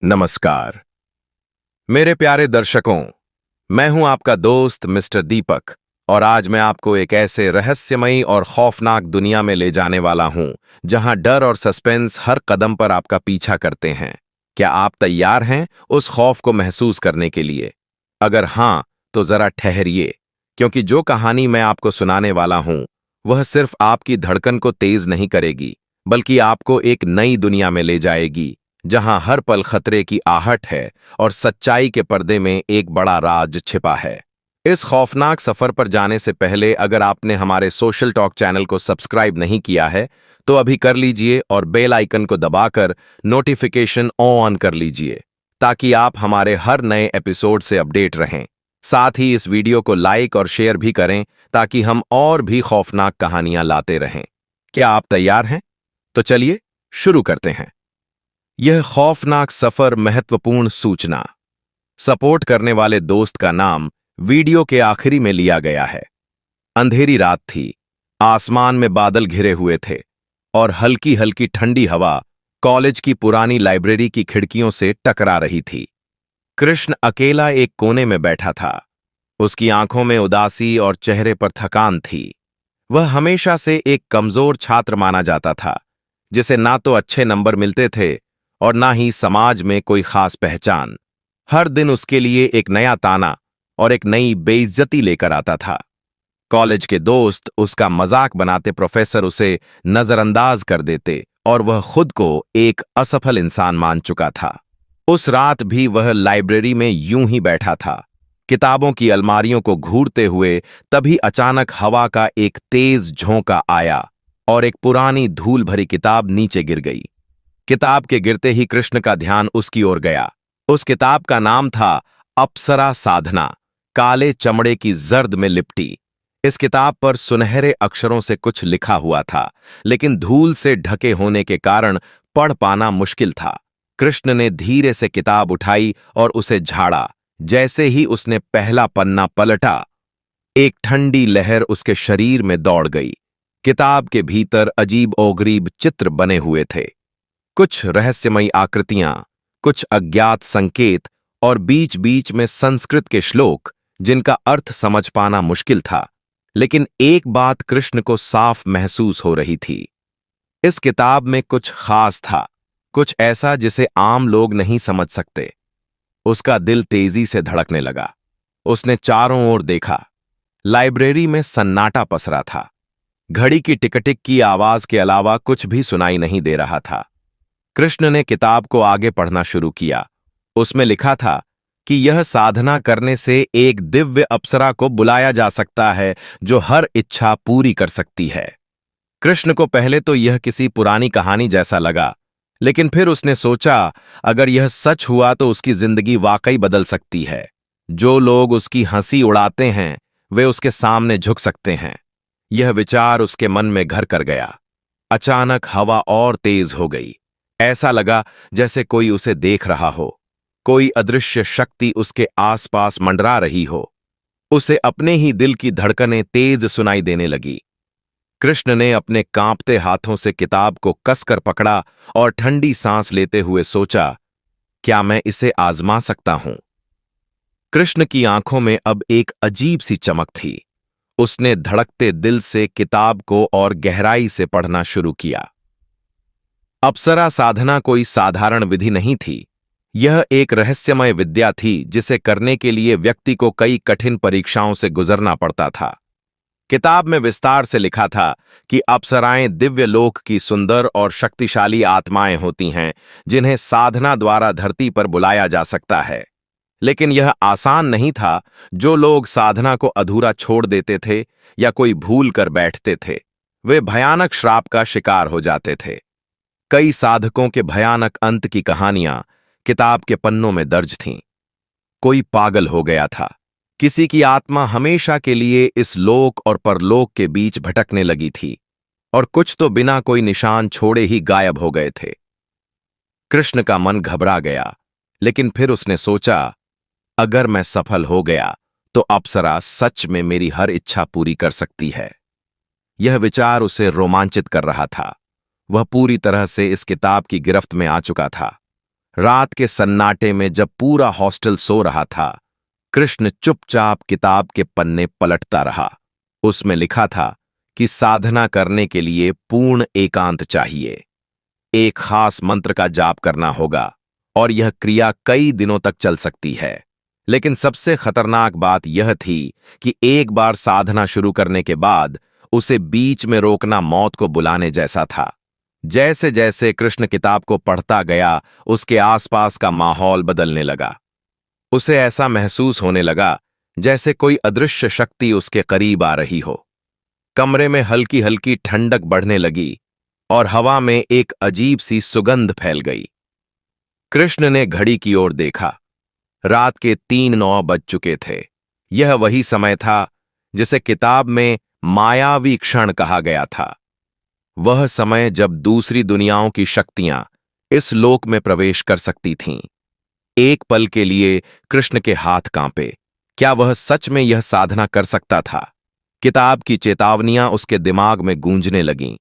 नमस्कार मेरे प्यारे दर्शकों। मैं हूं आपका दोस्त मिस्टर दीपक और आज मैं आपको एक ऐसे रहस्यमयी और खौफनाक दुनिया में ले जाने वाला हूं जहां डर और सस्पेंस हर कदम पर आपका पीछा करते हैं। क्या आप तैयार हैं उस खौफ को महसूस करने के लिए? अगर हां, तो जरा ठहरिए, क्योंकि जो कहानी मैं आपको सुनाने वाला हूं वह सिर्फ आपकी धड़कन को तेज नहीं करेगी, बल्कि आपको एक नई दुनिया में ले जाएगी जहां हर पल खतरे की आहट है और सच्चाई के पर्दे में एक बड़ा राज छिपा है। इस खौफनाक सफर पर जाने से पहले अगर आपने हमारे सोशल टॉक चैनल को सब्सक्राइब नहीं किया है तो अभी कर लीजिए और बेल आइकन को दबाकर नोटिफिकेशन ऑन कर लीजिए ताकि आप हमारे हर नए एपिसोड से अपडेट रहें। साथ ही इस वीडियो को लाइक और शेयर भी करें ताकि हम और भी खौफनाक कहानियां लाते रहें। क्या आप तैयार हैं? तो चलिए शुरू करते हैं। यह खौफनाक सफर महत्वपूर्ण सूचना। सपोर्ट करने वाले दोस्त का नाम वीडियो के आखिरी में लिया गया है। अंधेरी रात थी, आसमान में बादल घिरे हुए थे और हल्की हल्की ठंडी हवा कॉलेज की पुरानी लाइब्रेरी की खिड़कियों से टकरा रही थी। कृष्ण अकेला एक कोने में बैठा था। उसकी आंखों में उदासी और चेहरे पर थकान थी। वह हमेशा से एक कमजोर छात्र माना जाता था, जिसे ना तो अच्छे नंबर मिलते थे और ना ही समाज में कोई खास पहचान। हर दिन उसके लिए एक नया ताना और एक नई बेइज्जती लेकर आता था। कॉलेज के दोस्त उसका मजाक बनाते, प्रोफेसर उसे नजरअंदाज कर देते और वह खुद को एक असफल इंसान मान चुका था। उस रात भी वह लाइब्रेरी में यूं ही बैठा था, किताबों की अलमारियों को घूरते हुए। तभी अचानक हवा का एक तेज झोंका आया और एक पुरानी धूल भरी किताब नीचे गिर गई। किताब के गिरते ही कृष्ण का ध्यान उसकी ओर गया। उस किताब का नाम था अप्सरा साधना, काले चमड़े की जर्द में लिपटी। इस किताब पर सुनहरे अक्षरों से कुछ लिखा हुआ था, लेकिन धूल से ढके होने के कारण पढ़ पाना मुश्किल था। कृष्ण ने धीरे से किताब उठाई और उसे झाड़ा। जैसे ही उसने पहला पन्ना पलटा, एक ठंडी लहर उसके शरीर में दौड़ गई। किताब के भीतर अजीब ओगरीब चित्र बने हुए थे, कुछ रहस्यमयी आकृतियां, कुछ अज्ञात संकेत और बीच बीच में संस्कृत के श्लोक जिनका अर्थ समझ पाना मुश्किल था। लेकिन एक बात कृष्ण को साफ महसूस हो रही थी, इस किताब में कुछ खास था, कुछ ऐसा जिसे आम लोग नहीं समझ सकते। उसका दिल तेजी से धड़कने लगा। उसने चारों ओर देखा। लाइब्रेरी में सन्नाटा पसरा था। घड़ी की टिक-टिक की आवाज के अलावा कुछ भी सुनाई नहीं दे रहा था। कृष्ण ने किताब को आगे पढ़ना शुरू किया। उसमें लिखा था कि यह साधना करने से एक दिव्य अप्सरा को बुलाया जा सकता है जो हर इच्छा पूरी कर सकती है। कृष्ण को पहले तो यह किसी पुरानी कहानी जैसा लगा, लेकिन फिर उसने सोचा, अगर यह सच हुआ तो उसकी जिंदगी वाकई बदल सकती है। जो लोग उसकी हंसी उड़ाते हैं वे उसके सामने झुक सकते हैं। यह विचार उसके मन में घर कर गया। अचानक हवा और तेज हो गई। ऐसा लगा जैसे कोई उसे देख रहा हो, कोई अदृश्य शक्ति उसके आसपास मंडरा रही हो। उसे अपने ही दिल की धड़कनें तेज सुनाई देने लगी। कृष्ण ने अपने कांपते हाथों से किताब को कसकर पकड़ा और ठंडी सांस लेते हुए सोचा, क्या मैं इसे आजमा सकता हूं? कृष्ण की आंखों में अब एक अजीब सी चमक थी। उसने धड़कते दिल से किताब को और गहराई से पढ़ना शुरू किया। अप्सरा साधना कोई साधारण विधि नहीं थी। यह एक रहस्यमय विद्या थी जिसे करने के लिए व्यक्ति को कई कठिन परीक्षाओं से गुजरना पड़ता था। किताब में विस्तार से लिखा था कि अप्सराएं दिव्य लोक की सुंदर और शक्तिशाली आत्माएं होती हैं जिन्हें साधना द्वारा धरती पर बुलाया जा सकता है। लेकिन यह आसान नहीं था। जो लोग साधना को अधूरा छोड़ देते थे या कोई भूल कर बैठते थे, वे भयानक श्राप का शिकार हो जाते थे। कई साधकों के भयानक अंत की कहानियां किताब के पन्नों में दर्ज थीं। कोई पागल हो गया था, किसी की आत्मा हमेशा के लिए इस लोक और परलोक के बीच भटकने लगी थी, और कुछ तो बिना कोई निशान छोड़े ही गायब हो गए थे। कृष्ण का मन घबरा गया, लेकिन फिर उसने सोचा, अगर मैं सफल हो गया तो अप्सरा सच में मेरी हर इच्छा पूरी कर सकती है। यह विचार उसे रोमांचित कर रहा था। वह पूरी तरह से इस किताब की गिरफ्त में आ चुका था। रात के सन्नाटे में जब पूरा हॉस्टल सो रहा था, कृष्ण चुपचाप किताब के पन्ने पलटता रहा। उसमें लिखा था कि साधना करने के लिए पूर्ण एकांत चाहिए। एक खास मंत्र का जाप करना होगा और यह क्रिया कई दिनों तक चल सकती है। लेकिन सबसे खतरनाक बात यह थी कि एक बार साधना शुरू करने के बाद उसे बीच में रोकना मौत को बुलाने जैसा था। जैसे जैसे कृष्ण किताब को पढ़ता गया, उसके आसपास का माहौल बदलने लगा। उसे ऐसा महसूस होने लगा जैसे कोई अदृश्य शक्ति उसके करीब आ रही हो। कमरे में हल्की हल्की ठंडक बढ़ने लगी और हवा में एक अजीब सी सुगंध फैल गई। कृष्ण ने घड़ी की ओर देखा। रात के 3:09 बज चुके थे। यह वही समय था जिसे किताब में मायावी क्षण कहा गया था। वह समय जब दूसरी दुनियाओं की शक्तियां इस लोक में प्रवेश कर सकती थीं। एक पल के लिए कृष्ण के हाथ कांपे। क्या वह सच में यह साधना कर सकता था? किताब की चेतावनियां उसके दिमाग में गूंजने लगीं।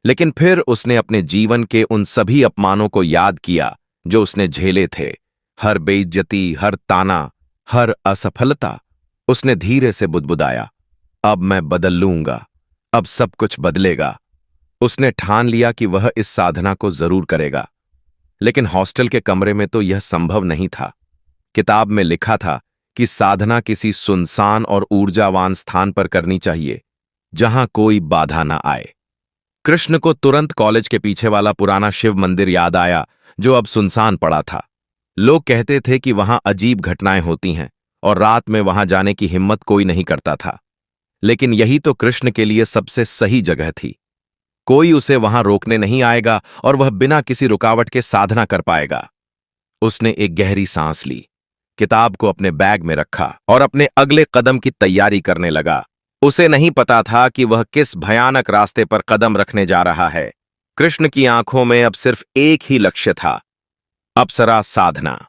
लेकिन फिर उसने अपने जीवन के उन सभी अपमानों को याद किया जो उसने झेले थे। हर बेइज्जती, हर ताना, हर असफलता। उसने धीरे से बुदबुदाया, अब मैं बदल लूंगा, अब सब कुछ बदलेगा। उसने ठान लिया कि वह इस साधना को जरूर करेगा। लेकिन हॉस्टल के कमरे में तो यह संभव नहीं था। किताब में लिखा था कि साधना किसी सुनसान और ऊर्जावान स्थान पर करनी चाहिए, जहां कोई बाधा ना आए। कृष्ण को तुरंत कॉलेज के पीछे वाला पुराना शिव मंदिर याद आया, जो अब सुनसान पड़ा था। लोग कहते थे कि वहां अजीब घटनाएं होती हैं और रात में वहां जाने की हिम्मत कोई नहीं करता था। लेकिन यही तो कृष्ण के लिए सबसे सही जगह थी। कोई उसे वहां रोकने नहीं आएगा और वह बिना किसी रुकावट के साधना कर पाएगा। उसने एक गहरी सांस ली, किताब को अपने बैग में रखा और अपने अगले कदम की तैयारी करने लगा। उसे नहीं पता था कि वह किस भयानक रास्ते पर कदम रखने जा रहा है। कृष्ण की आंखों में अब सिर्फ एक ही लक्ष्य था, अप्सरा साधना।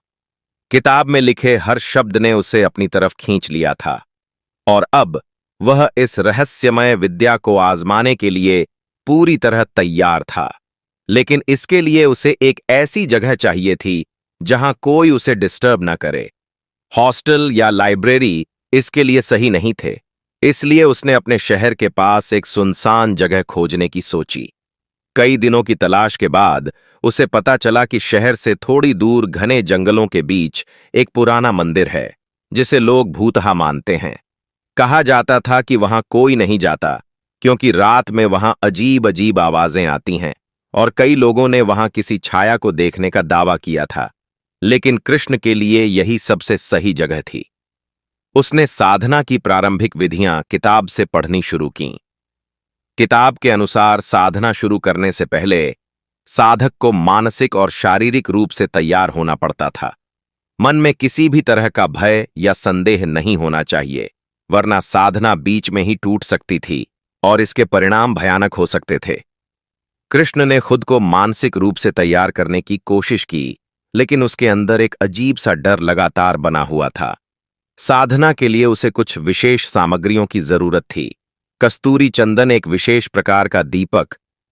किताब में लिखे हर शब्द ने उसे अपनी तरफ खींच लिया था और अब वह इस रहस्यमय विद्या को आजमाने के लिए पूरी तरह तैयार था। लेकिन इसके लिए उसे एक ऐसी जगह चाहिए थी जहां कोई उसे डिस्टर्ब न करे। हॉस्टल या लाइब्रेरी इसके लिए सही नहीं थे। इसलिए उसने अपने शहर के पास एक सुनसान जगह खोजने की सोची। कई दिनों की तलाश के बाद उसे पता चला कि शहर से थोड़ी दूर घने जंगलों के बीच एक पुराना मंदिर है, जिसे लोग भूतहा मानते हैं। कहा जाता था कि वहां कोई नहीं जाता क्योंकि रात में वहां अजीब अजीब आवाजें आती हैं और कई लोगों ने वहां किसी छाया को देखने का दावा किया था। लेकिन कृष्ण के लिए यही सबसे सही जगह थी। उसने साधना की प्रारंभिक विधियां किताब से पढ़नी शुरू कीं। किताब के अनुसार साधना शुरू करने से पहले साधक को मानसिक और शारीरिक रूप से तैयार होना पड़ता था। मन में किसी भी तरह का भय या संदेह नहीं होना चाहिए, वरना साधना बीच में ही टूट सकती थी और इसके परिणाम भयानक हो सकते थे। कृष्ण ने खुद को मानसिक रूप से तैयार करने की कोशिश की, लेकिन उसके अंदर एक अजीब सा डर लगातार बना हुआ था। साधना के लिए उसे कुछ विशेष सामग्रियों की जरूरत थी। कस्तूरी चंदन, एक विशेष प्रकार का दीपक,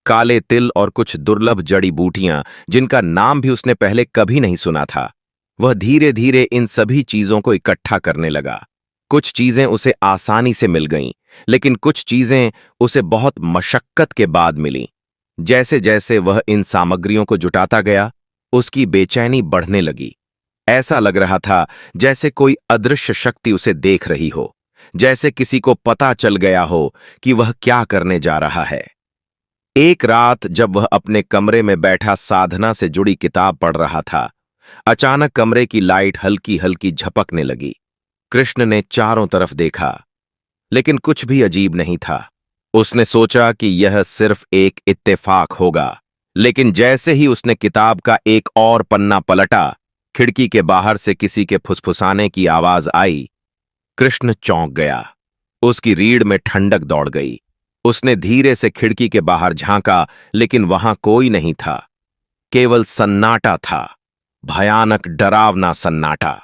काले तिल और कुछ दुर्लभ जड़ी बूटियां जिनका नाम भी उसने पहले कभी नहीं सुना था। वह धीरे धीरे इन सभी चीजों को इकट्ठा करने लगा। कुछ चीजें उसे आसानी से मिल गईं, लेकिन कुछ चीजें उसे बहुत मशक्कत के बाद मिलीं। जैसे जैसे वह इन सामग्रियों को जुटाता गया, उसकी बेचैनी बढ़ने लगी। ऐसा लग रहा था जैसे कोई अदृश्य शक्ति उसे देख रही हो, जैसे किसी को पता चल गया हो कि वह क्या करने जा रहा है। एक रात जब वह अपने कमरे में बैठा साधना से जुड़ी किताब पढ़ रहा था, अचानक कमरे की लाइट हल्की हल्की झपकने लगी। कृष्ण ने चारों तरफ देखा, लेकिन कुछ भी अजीब नहीं था। उसने सोचा कि यह सिर्फ एक इत्तेफाक होगा, लेकिन जैसे ही उसने किताब का एक और पन्ना पलटा, खिड़की के बाहर से किसी के फुसफुसाने की आवाज आई। कृष्ण चौंक गया। उसकी रीढ़ में ठंडक दौड़ गई। उसने धीरे से खिड़की के बाहर झांका, लेकिन वहां कोई नहीं था। केवल सन्नाटा था, भयानक डरावना सन्नाटा।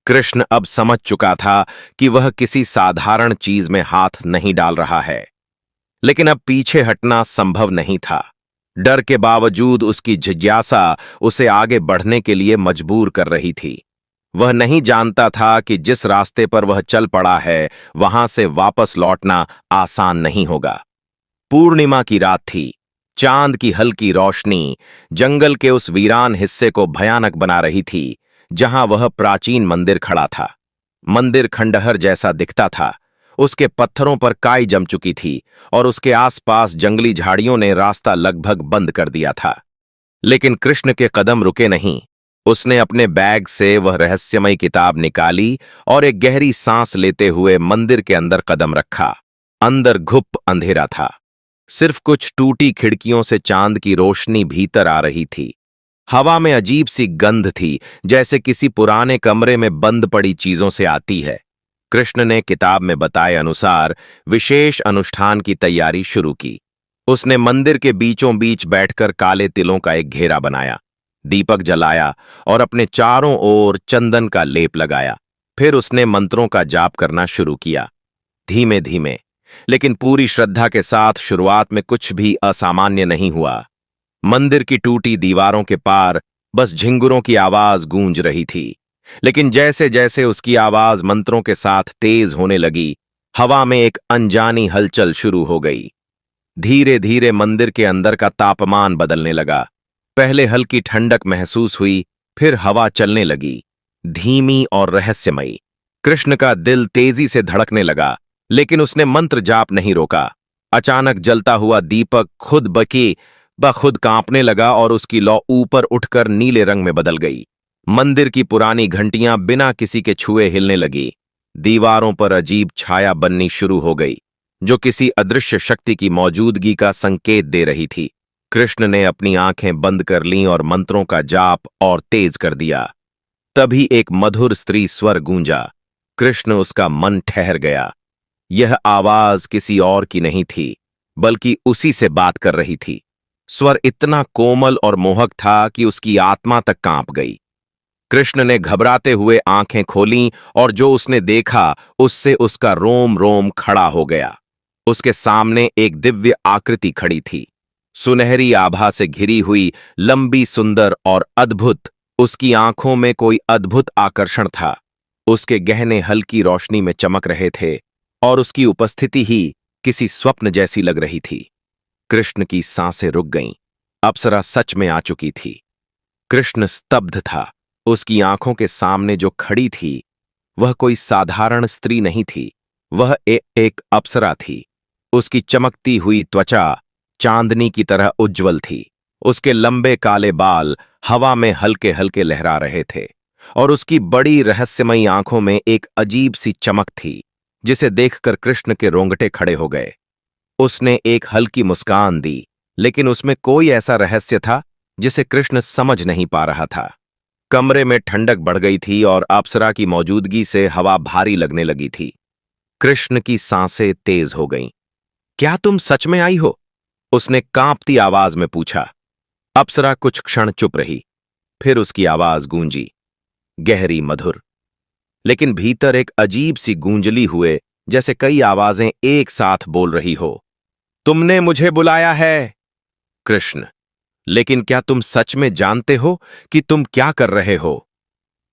कृष्ण अब समझ चुका था कि वह किसी साधारण चीज में हाथ नहीं डाल रहा है, लेकिन अब पीछे हटना संभव नहीं था। डर के बावजूद उसकी जिज्ञासा उसे आगे बढ़ने के लिए मजबूर कर रही थी। वह नहीं जानता था कि जिस रास्ते पर वह चल पड़ा है वहां से वापस लौटना आसान नहीं होगा। पूर्णिमा की रात थी। चांद की हल्की रोशनी जंगल के उस वीरान हिस्से को भयानक बना रही थी जहां वह प्राचीन मंदिर खड़ा था। मंदिर खंडहर जैसा दिखता था। उसके पत्थरों पर काई जम चुकी थी और उसके आसपास जंगली झाड़ियों ने रास्ता लगभग बंद कर दिया था। लेकिन कृष्ण के कदम रुके नहीं। उसने अपने बैग से वह रहस्यमयी किताब निकाली और एक गहरी सांस लेते हुए मंदिर के अंदर कदम रखा। अंदर घुप अंधेरा था। सिर्फ कुछ टूटी खिड़कियों से चांद की रोशनी भीतर आ रही थी। हवा में अजीब सी गंध थी, जैसे किसी पुराने कमरे में बंद पड़ी चीजों से आती है। कृष्ण ने किताब में बताए अनुसार विशेष अनुष्ठान की तैयारी शुरू की। उसने मंदिर के बीचों बीच बैठकर काले तिलों का एक घेरा बनाया, दीपक जलाया और अपने चारों ओर चंदन का लेप लगाया। फिर उसने मंत्रों का जाप करना शुरू किया, धीमे धीमे लेकिन पूरी श्रद्धा के साथ। शुरुआत में कुछ भी असामान्य नहीं हुआ। मंदिर की टूटी दीवारों के पार बस झिंगुरों की आवाज गूंज रही थी। लेकिन जैसे जैसे उसकी आवाज मंत्रों के साथ तेज होने लगी, हवा में एक अनजानी हलचल शुरू हो गई। धीरे धीरे मंदिर के अंदर का तापमान बदलने लगा। पहले हल्की ठंडक महसूस हुई, फिर हवा चलने लगी, धीमी और रहस्यमयी। कृष्ण का दिल तेजी से धड़कने लगा, लेकिन उसने मंत्र जाप नहीं रोका। अचानक जलता हुआ दीपक खुद ब खुद कांपने लगा और उसकी लौ ऊपर उठकर नीले रंग में बदल गई। मंदिर की पुरानी घंटियां बिना किसी के छुए हिलने लगी। दीवारों पर अजीब छाया बननी शुरू हो गई, जो किसी अदृश्य शक्ति की मौजूदगी का संकेत दे रही थी। कृष्ण ने अपनी आंखें बंद कर लीं और मंत्रों का जाप और तेज कर दिया। तभी एक मधुर स्त्री स्वर गूंजा। कृष्ण उसका मन ठहर गया। यह आवाज किसी और की नहीं थी, बल्कि उसी से बात कर रही थी। स्वर इतना कोमल और मोहक था कि उसकी आत्मा तक कांप गई। कृष्ण ने घबराते हुए आंखें खोलीं और जो उसने देखा उससे उसका रोम रोम खड़ा हो गया। उसके सामने एक दिव्य आकृति खड़ी थी, सुनहरी आभा से घिरी हुई, लंबी, सुंदर और अद्भुत। उसकी आंखों में कोई अद्भुत आकर्षण था। उसके गहने हल्की रोशनी में चमक रहे थे और उसकी उपस्थिति ही किसी स्वप्न जैसी लग रही थी। कृष्ण की सांसें रुक गईं। अप्सरा सच में आ चुकी थी। कृष्ण स्तब्ध था। उसकी आंखों के सामने जो खड़ी थी वह कोई साधारण स्त्री नहीं थी, वह एक अप्सरा थी। उसकी चमकती हुई त्वचा चांदनी की तरह उज्ज्वल थी। उसके लंबे काले बाल हवा में हल्के हल्के लहरा रहे थे और उसकी बड़ी रहस्यमयी आंखों में एक अजीब सी चमक थी, जिसे देखकर कृष्ण के रोंगटे खड़े हो गए। उसने एक हल्की मुस्कान दी, लेकिन उसमें कोई ऐसा रहस्य था जिसे कृष्ण समझ नहीं पा रहा था। कमरे में ठंडक बढ़ गई थी और अप्सरा की मौजूदगी से हवा भारी लगने लगी थी। कृष्ण की सांसें तेज हो गईं। क्या तुम सच में आई हो? उसने कांपती आवाज में पूछा। अप्सरा कुछ क्षण चुप रही, फिर उसकी आवाज गूंजी, गहरी, मधुर, लेकिन भीतर एक अजीब सी गूंजली हुए, जैसे कई आवाजें एक साथ बोल रही हो। तुमने मुझे बुलाया है। कृष्ण, लेकिन क्या तुम सच में जानते हो कि तुम क्या कर रहे हो?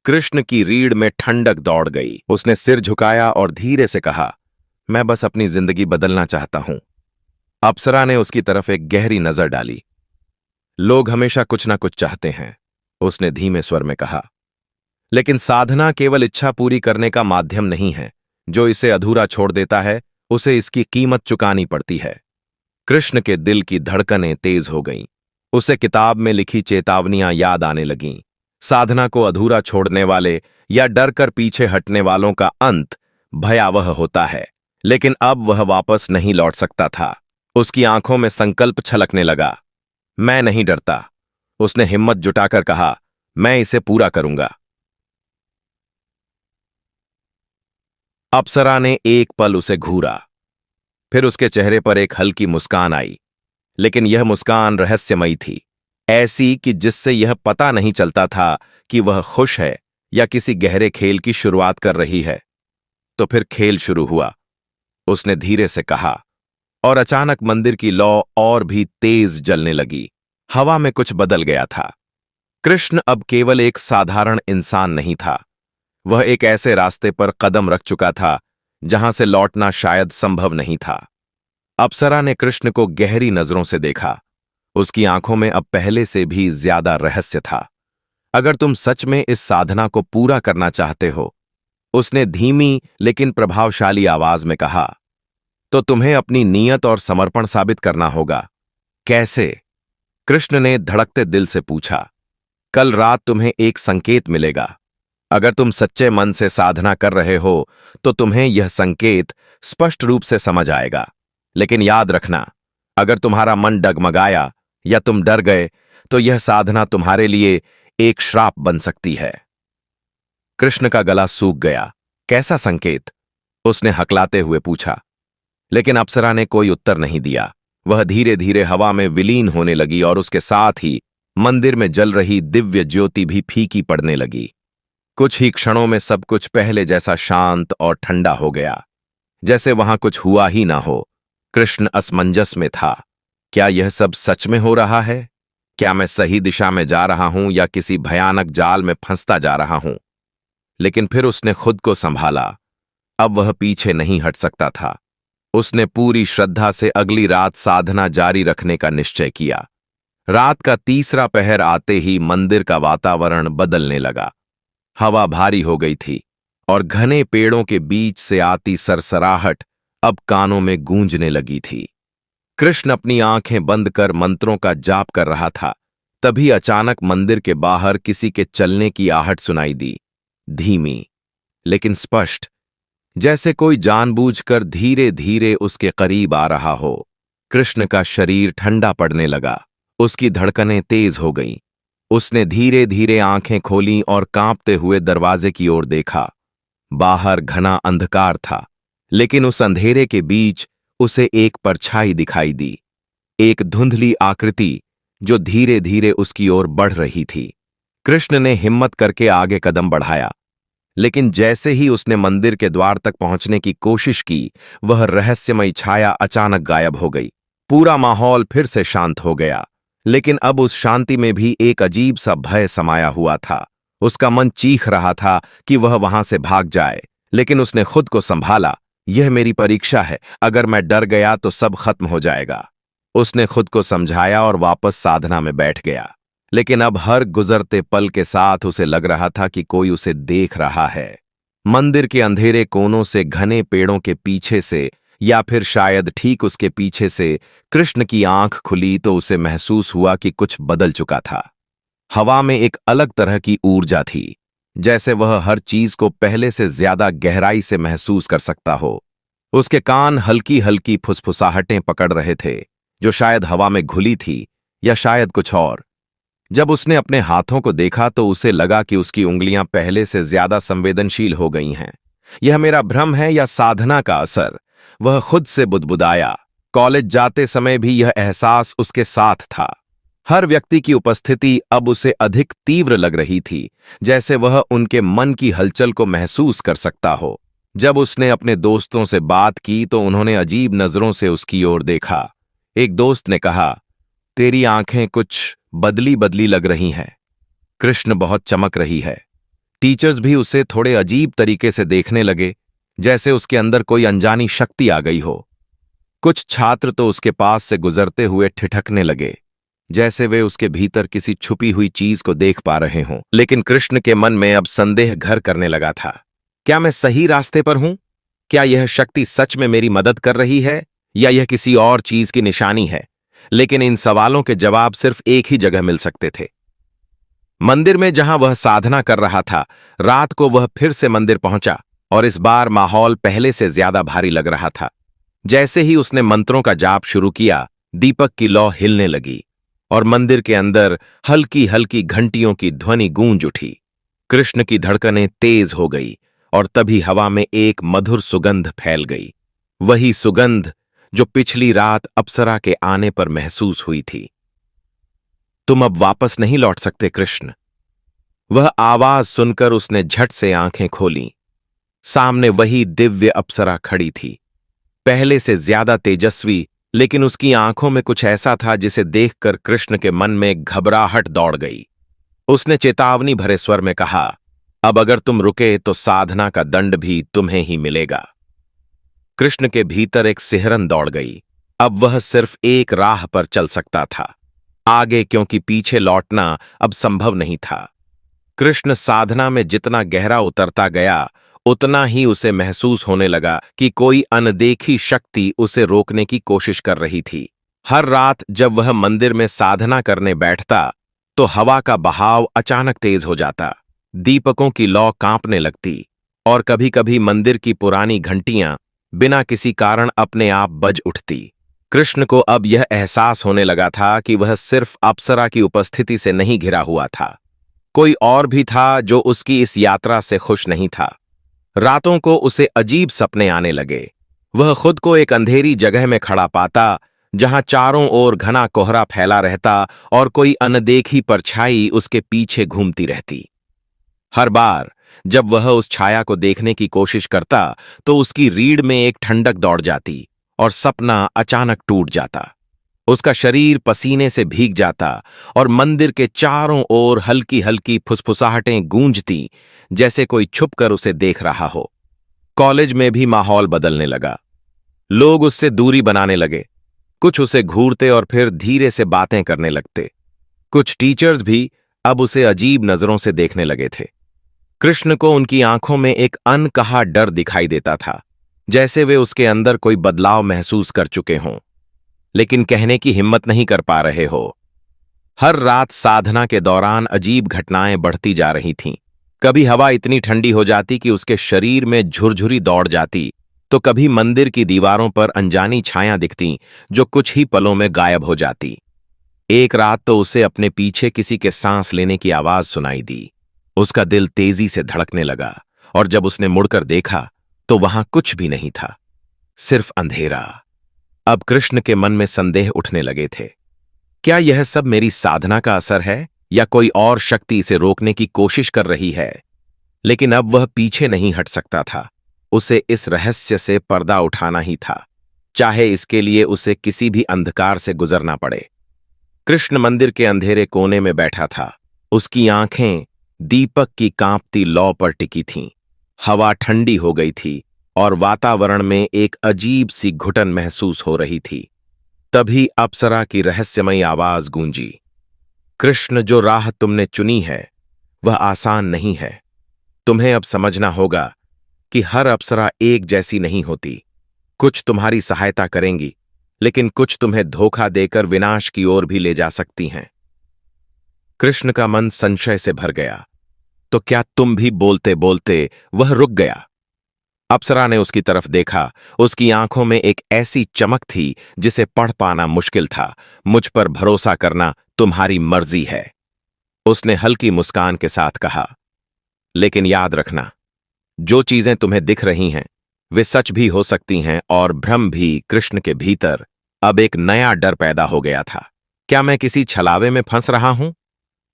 कृष्ण की रीढ़ में ठंडक दौड़ गई। उसने सिर झुकाया और धीरे से कहा, मैं बस अपनी जिंदगी बदलना चाहता हूं। अप्सरा ने उसकी तरफ एक गहरी नजर डाली। लोग हमेशा कुछ ना कुछ चाहते हैं, उसने धीमे स्वर में कहा, लेकिन साधना केवल इच्छा पूरी करने का माध्यम नहीं है। जो इसे अधूरा छोड़ देता है उसे इसकी कीमत चुकानी पड़ती है। कृष्ण के दिल की धड़कनें तेज हो गईं। उसे किताब में लिखी चेतावनियां याद आने लगीं। साधना को अधूरा छोड़ने वाले या डर कर पीछे हटने वालों का अंत भयावह होता है, लेकिन अब वह वापस नहीं लौट सकता था। उसकी आंखों में संकल्प छलकने लगा। मैं नहीं डरता, उसने हिम्मत जुटाकर कहा, मैं इसे पूरा करूंगा। अप्सरा ने एक पल उसे घूरा, फिर उसके चेहरे पर एक हल्की मुस्कान आई, लेकिन यह मुस्कान रहस्यमयी थी, ऐसी कि जिससे यह पता नहीं चलता था कि वह खुश है या किसी गहरे खेल की शुरुआत कर रही है। तो फिर खेल शुरू हुआ, उसने धीरे से कहा, और अचानक मंदिर की लौ और भी तेज जलने लगी। हवा में कुछ बदल गया था। कृष्ण अब केवल एक साधारण इंसान नहीं था, वह एक ऐसे रास्ते पर कदम रख चुका था जहां से लौटना शायद संभव नहीं था। अप्सरा ने कृष्ण को गहरी नजरों से देखा। उसकी आंखों में अब पहले से भी ज्यादा रहस्य था। अगर तुम सच में इस साधना को पूरा करना चाहते हो, उसने धीमी लेकिन प्रभावशाली आवाज में कहा, तो तुम्हें अपनी नीयत और समर्पण साबित करना होगा। कैसे? कृष्ण ने धड़कते दिल से पूछा। कल रात तुम्हें एक संकेत मिलेगा। अगर तुम सच्चे मन से साधना कर रहे हो तो तुम्हें यह संकेत स्पष्ट रूप से समझ आएगा। लेकिन याद रखना, अगर तुम्हारा मन डगमगाया या तुम डर गए तो यह साधना तुम्हारे लिए एक श्राप बन सकती है। कृष्ण का गला सूख गया। कैसा संकेत? उसने हकलाते हुए पूछा। लेकिन अप्सरा ने कोई उत्तर नहीं दिया। वह धीरे धीरे हवा में विलीन होने लगी और उसके साथ ही मंदिर में जल रही दिव्य ज्योति भी फीकी पड़ने लगी। कुछ ही क्षणों में सब कुछ पहले जैसा शांत और ठंडा हो गया, जैसे वहां कुछ हुआ ही ना हो। कृष्ण असमंजस में था। क्या यह सब सच में हो रहा है? क्या मैं सही दिशा में जा रहा हूं या किसी भयानक जाल में फंसता जा रहा हूं? लेकिन फिर उसने खुद को संभाला। अब वह पीछे नहीं हट सकता था। उसने पूरी श्रद्धा से अगली रात साधना जारी रखने का निश्चय किया। रात का तीसरा पहर आते ही मंदिर का वातावरण बदलने लगा। हवा भारी हो गई थी और घने पेड़ों के बीच से आती सरसराहट अब कानों में गूंजने लगी थी। कृष्ण अपनी आंखें बंद कर मंत्रों का जाप कर रहा था। तभी अचानक मंदिर के बाहर किसी के चलने की आहट सुनाई दी, धीमी लेकिन स्पष्ट, जैसे कोई जानबूझकर धीरे धीरे उसके करीब आ रहा हो। कृष्ण का शरीर ठंडा पड़ने लगा। उसकी धड़कनें तेज हो गईं। उसने धीरे धीरे आंखें खोलीं और कांपते हुए दरवाजे की ओर देखा। बाहर घना अंधकार था, लेकिन उस अंधेरे के बीच उसे एक परछाई दिखाई दी, एक धुंधली आकृति जो धीरे धीरे उसकी ओर बढ़ रही थी। कृष्ण ने हिम्मत करके आगे कदम बढ़ाया, लेकिन जैसे ही उसने मंदिर के द्वार तक पहुंचने की कोशिश की, वह रहस्यमयी छाया अचानक गायब हो गई। पूरा माहौल फिर से शांत हो गया, लेकिन अब उस शांति में भी एक अजीब सा भय समाया हुआ था। उसका मन चीख रहा था कि वह वहां से भाग जाए, लेकिन उसने खुद को संभाला। यह मेरी परीक्षा है, अगर मैं डर गया तो सब खत्म हो जाएगा। उसने खुद को समझाया और वापस साधना में बैठ गया। लेकिन अब हर गुजरते पल के साथ उसे लग रहा था कि कोई उसे देख रहा है। मंदिर के अंधेरे कोनों से, घने पेड़ों के पीछे से, या फिर शायद ठीक उसके पीछे से कृष्ण की आंख खुली तो उसे महसूस हुआ कि कुछ बदल चुका था। हवा में एक अलग तरह की ऊर्जा थी, जैसे वह हर चीज को पहले से ज्यादा गहराई से महसूस कर सकता हो। उसके कान हल्की हल्की फुसफुसाहटें पकड़ रहे थे, जो शायद हवा में घुली थी या शायद कुछ और। जब उसने अपने हाथों को देखा तो उसे लगा कि उसकी उंगलियां पहले से ज्यादा संवेदनशील हो गई हैं। यह मेरा भ्रम है या साधना का असर? वह खुद से बुदबुदाया। कॉलेज जाते समय भी यह एहसास उसके साथ था। हर व्यक्ति की उपस्थिति अब उसे अधिक तीव्र लग रही थी, जैसे वह उनके मन की हलचल को महसूस कर सकता हो। जब उसने अपने दोस्तों से बात की तो उन्होंने अजीब नजरों से उसकी ओर देखा। एक दोस्त ने कहा, तेरी आंखें कुछ बदली बदली लग रही हैं। कृष्ण बहुत चमक रही है। टीचर्स भी उसे थोड़े अजीब तरीके से देखने लगे, जैसे उसके अंदर कोई अनजानी शक्ति आ गई हो। कुछ छात्र तो उसके पास से गुजरते हुए ठिठकने लगे, जैसे वे उसके भीतर किसी छुपी हुई चीज को देख पा रहे हों। लेकिन कृष्ण के मन में अब संदेह घर करने लगा था। क्या मैं सही रास्ते पर हूं? क्या यह शक्ति सच में मेरी मदद कर रही है या यह किसी और चीज की निशानी है? लेकिन इन सवालों के जवाब सिर्फ एक ही जगह मिल सकते थे, मंदिर में, जहां वह साधना कर रहा था। रात को वह फिर से मंदिर पहुंचा और इस बार माहौल पहले से ज्यादा भारी लग रहा था। जैसे ही उसने मंत्रों का जाप शुरू किया, दीपक की लौ हिलने लगी और मंदिर के अंदर हल्की हल्की घंटियों की ध्वनि गूंज उठी। कृष्ण की धड़कनें तेज हो गई और तभी हवा में एक मधुर सुगंध फैल गई, वही सुगंध जो पिछली रात अप्सरा के आने पर महसूस हुई थी। तुम अब वापस नहीं लौट सकते कृष्ण। वह आवाज सुनकर उसने झट से आंखें खोलीं। सामने वही दिव्य अप्सरा खड़ी थी, पहले से ज्यादा तेजस्वी लेकिन उसकी आंखों में कुछ ऐसा था जिसे देखकर कृष्ण के मन में घबराहट दौड़ गई। उसने चेतावनी भरे स्वर में कहा, अब अगर तुम रुके तो साधना का दंड भी तुम्हें ही मिलेगा। कृष्ण के भीतर एक सिहरन दौड़ गई। अब वह सिर्फ एक राह पर चल सकता था, आगे, क्योंकि पीछे लौटना अब संभव नहीं था। कृष्ण साधना में जितना गहरा उतरता गया, उतना ही उसे महसूस होने लगा कि कोई अनदेखी शक्ति उसे रोकने की कोशिश कर रही थी। हर रात जब वह मंदिर में साधना करने बैठता, तो हवा का बहाव अचानक तेज हो जाता, दीपकों की लौ कांपने लगती और कभी-कभी मंदिर की पुरानी घंटियां बिना किसी कारण अपने आप बज उठती। कृष्ण को अब यह एहसास होने लगा था कि वह सिर्फ अप्सरा की उपस्थिति से नहीं घिरा हुआ था, कोई और भी था जो उसकी इस यात्रा से खुश नहीं था। रातों को उसे अजीब सपने आने लगे। वह खुद को एक अंधेरी जगह में खड़ा पाता, जहां चारों ओर घना कोहरा फैला रहता और कोई अनदेखी परछाई उसके पीछे घूमती रहती। हर बार जब वह उस छाया को देखने की कोशिश करता, तो उसकी रीढ़ में एक ठंडक दौड़ जाती और सपना अचानक टूट जाता। उसका शरीर पसीने से भीग जाता और मंदिर के चारों ओर हल्की हल्की फुसफुसाहटें गूंजती, जैसे कोई छुपकर उसे देख रहा हो। कॉलेज में भी माहौल बदलने लगा। लोग उससे दूरी बनाने लगे, कुछ उसे घूरते और फिर धीरे से बातें करने लगते। कुछ टीचर्स भी अब उसे अजीब नजरों से देखने लगे थे। कृष्ण को उनकी आंखों में एक अनकहा डर दिखाई देता था, जैसे वे उसके अंदर कोई बदलाव महसूस कर चुके हों, लेकिन कहने की हिम्मत नहीं कर पा रहे हो। हर रात साधना के दौरान अजीब घटनाएं बढ़ती जा रही थीं। कभी हवा इतनी ठंडी हो जाती कि उसके शरीर में झुरझुरी दौड़ जाती, तो कभी मंदिर की दीवारों पर अनजानी छायां दिखतीं जो कुछ ही पलों में गायब हो जाती। एक रात तो उसे अपने पीछे किसी के सांस लेने की आवाज सुनाई दी। उसका दिल तेजी से धड़कने लगा और जब उसने मुड़कर देखा तो वहां कुछ भी नहीं था, सिर्फ अंधेरा। अब कृष्ण के मन में संदेह उठने लगे थे। क्या यह सब मेरी साधना का असर है या कोई और शक्ति इसे रोकने की कोशिश कर रही है? लेकिन अब वह पीछे नहीं हट सकता था। उसे इस रहस्य से पर्दा उठाना ही था, चाहे इसके लिए उसे किसी भी अंधकार से गुजरना पड़े। कृष्ण मंदिर के अंधेरे कोने में बैठा था। उसकी आंखें दीपक की कांपती लौ पर टिकी थीं। हवा ठंडी हो गई थी और वातावरण में एक अजीब सी घुटन महसूस हो रही थी। तभी अप्सरा की रहस्यमयी आवाज गूंजी, कृष्ण, जो राह तुमने चुनी है वह आसान नहीं है। तुम्हें अब समझना होगा कि हर अप्सरा एक जैसी नहीं होती। कुछ तुम्हारी सहायता करेंगी, लेकिन कुछ तुम्हें धोखा देकर विनाश की ओर भी ले जा सकती हैं। कृष्ण का मन संशय से भर गया। तो क्या तुम भी? बोलते बोलते वह रुक गया। अप्सरा ने उसकी तरफ देखा। उसकी आंखों में एक ऐसी चमक थी जिसे पढ़ पाना मुश्किल था। मुझ पर भरोसा करना तुम्हारी मर्जी है, उसने हल्की मुस्कान के साथ कहा। लेकिन याद रखना, जो चीजें तुम्हें दिख रही हैं वे सच भी हो सकती हैं और भ्रम भी। कृष्ण के भीतर अब एक नया डर पैदा हो गया था। क्या मैं किसी छलावे में फंस रहा हूं?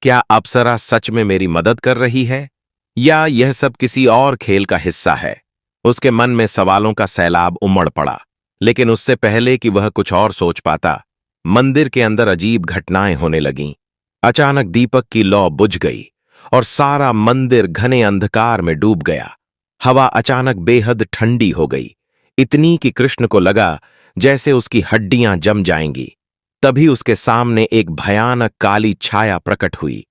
क्या अप्सरा सच में मेरी मदद कर रही है या यह सब किसी और खेल का हिस्सा है? उसके मन में सवालों का सैलाब उमड़ पड़ा, लेकिन उससे पहले कि वह कुछ और सोच पाता, मंदिर के अंदर अजीब घटनाएं होने लगीं। अचानक दीपक की लौ बुझ गई और सारा मंदिर घने अंधकार में डूब गया। हवा अचानक बेहद ठंडी हो गई, इतनी कि कृष्ण को लगा जैसे उसकी हड्डियां जम जाएंगी। तभी उसके सामने एक भयानक काली छाया प्रकट हुई,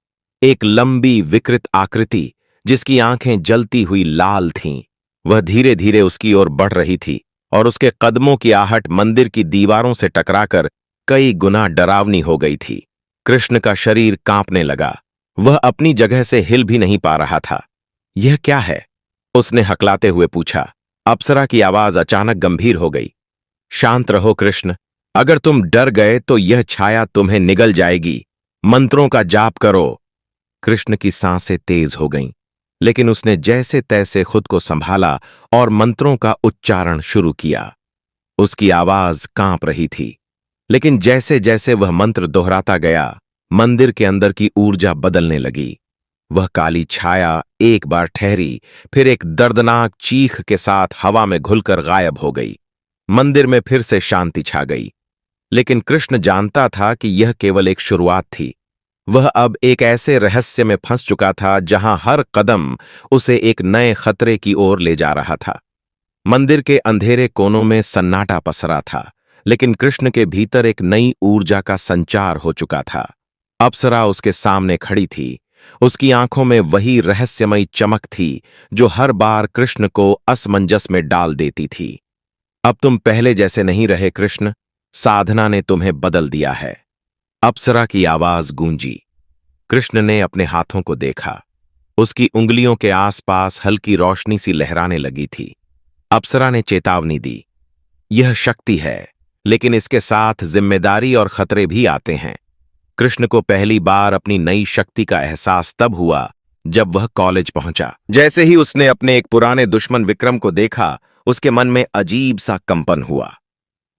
एक लंबी विकृत आकृति जिसकी आंखें जलती हुई लाल थीं। वह धीरे धीरे उसकी ओर बढ़ रही थी और उसके कदमों की आहट मंदिर की दीवारों से टकराकर कई गुना डरावनी हो गई थी। कृष्ण का शरीर कांपने लगा। वह अपनी जगह से हिल भी नहीं पा रहा था। यह क्या है? उसने हकलाते हुए पूछा। अप्सरा की आवाज अचानक गंभीर हो गई। शांत रहो कृष्ण, अगर तुम डर गए तो यह छाया तुम्हें निगल जाएगी। मंत्रों का जाप करो। कृष्ण की सांसें तेज हो गईं, लेकिन उसने जैसे तैसे खुद को संभाला और मंत्रों का उच्चारण शुरू किया। उसकी आवाज कांप रही थी, लेकिन जैसे जैसे वह मंत्र दोहराता गया, मंदिर के अंदर की ऊर्जा बदलने लगी। वह काली छाया एक बार ठहरी, फिर एक दर्दनाक चीख के साथ हवा में घुलकर गायब हो गई। मंदिर में फिर से शांति छा गई। लेकिन कृष्ण जानता था कि यह केवल एक शुरुआत थी। वह अब एक ऐसे रहस्य में फंस चुका था जहां हर कदम उसे एक नए खतरे की ओर ले जा रहा था। मंदिर के अंधेरे कोनों में सन्नाटा पसरा था, लेकिन कृष्ण के भीतर एक नई ऊर्जा का संचार हो चुका था। अप्सरा उसके सामने खड़ी थी। उसकी आंखों में वही रहस्यमयी चमक थी जो हर बार कृष्ण को असमंजस में डाल देती थी। अब तुम पहले जैसे नहीं रहे कृष्ण, साधना ने तुम्हें बदल दिया है। अप्सरा की आवाज गूंजी। कृष्ण ने अपने हाथों को देखा। उसकी उंगलियों के आसपास हल्की रोशनी सी लहराने लगी थी। अप्सरा ने चेतावनी दी, यह शक्ति है, लेकिन इसके साथ जिम्मेदारी और खतरे भी आते हैं। कृष्ण को पहली बार अपनी नई शक्ति का एहसास तब हुआ जब वह कॉलेज पहुंचा। जैसे ही उसने अपने एक पुराने दुश्मन विक्रम को देखा, उसके मन में अजीब सा कंपन हुआ।